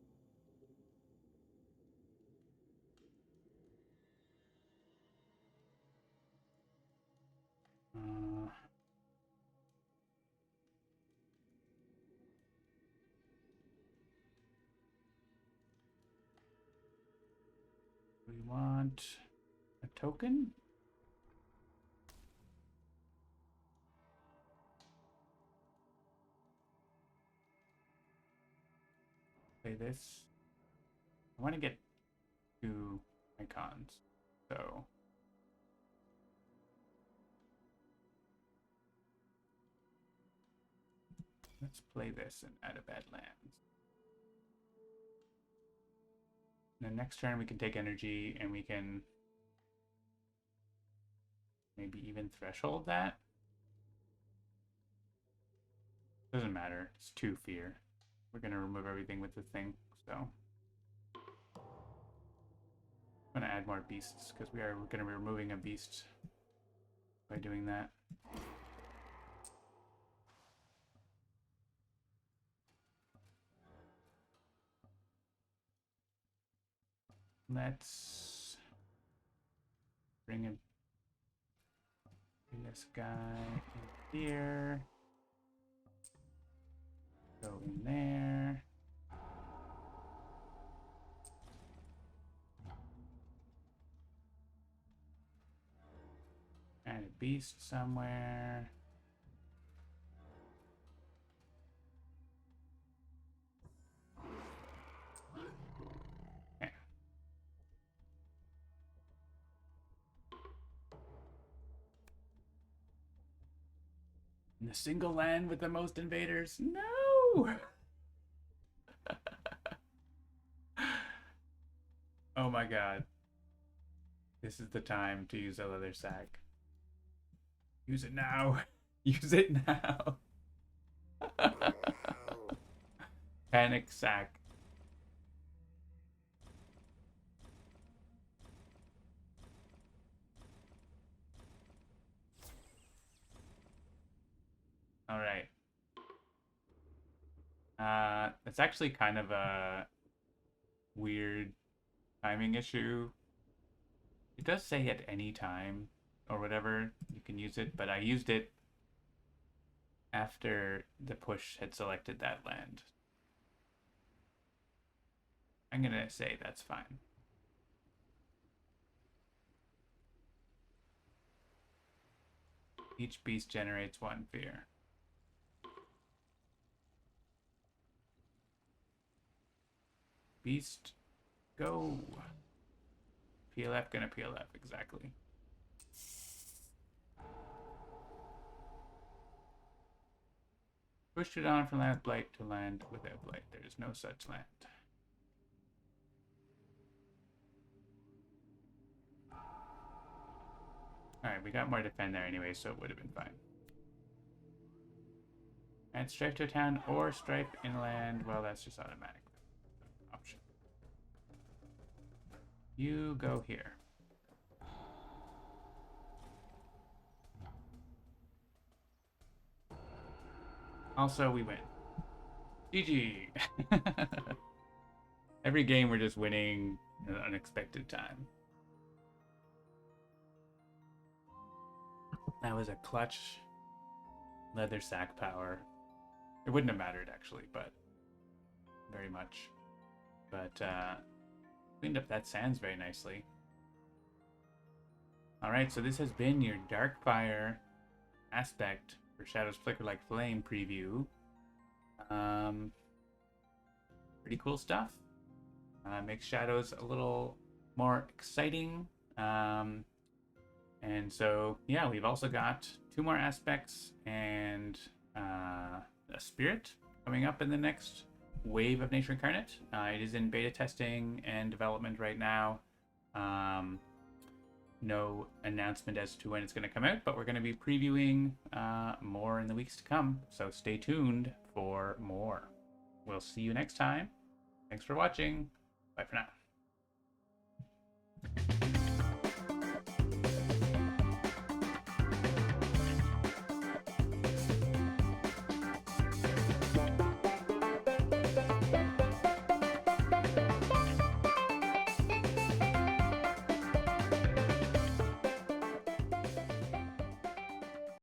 We want a token? Play this. I want to get 2 icons. So let's play this and add a Badlands. And then next turn we can take energy and we can maybe even threshold that. Doesn't matter. It's 2 fear. We're gonna remove everything with the thing, so I'm gonna add more beasts because we're gonna be removing a beast by doing that. Let's bring this guy in here. Go in there. Add a beast somewhere. Okay. In the single land with the most invaders? No! Oh my god. This is the time to use a leather sack. Use it now. Use it now. Panic sack. All right. It's actually kind of a weird timing issue. It does say at any time or whatever you can use it, but I used it after the push had selected that land. I'm gonna say that's fine. Each beast generates 1 fear. Beast, go. PLF gonna PLF, exactly. Push it on from land with blight to land without blight. There is no such land. Alright, we got more defend there anyway, so it would have been fine. Add strife to a town or strife inland. Well, that's just automatic option. You go here. Also, we win. GG. Every game we're just winning at an unexpected time. That was a clutch leather sack power. It wouldn't have mattered actually, but very much. But cleaned up that sands very nicely. Alright, so this has been your Darkfire aspect for Shadows Flicker Like Flame preview. Pretty cool stuff. Makes Shadows a little more exciting. And so, yeah, we've also got 2 more aspects and a spirit coming up in the next wave of Nature Incarnate. It is in beta testing and development right now. No announcement as to when it's going to come out, but we're going to be previewing more in the weeks to come. So stay tuned for more. We'll see you next time. Thanks for watching. Bye for now.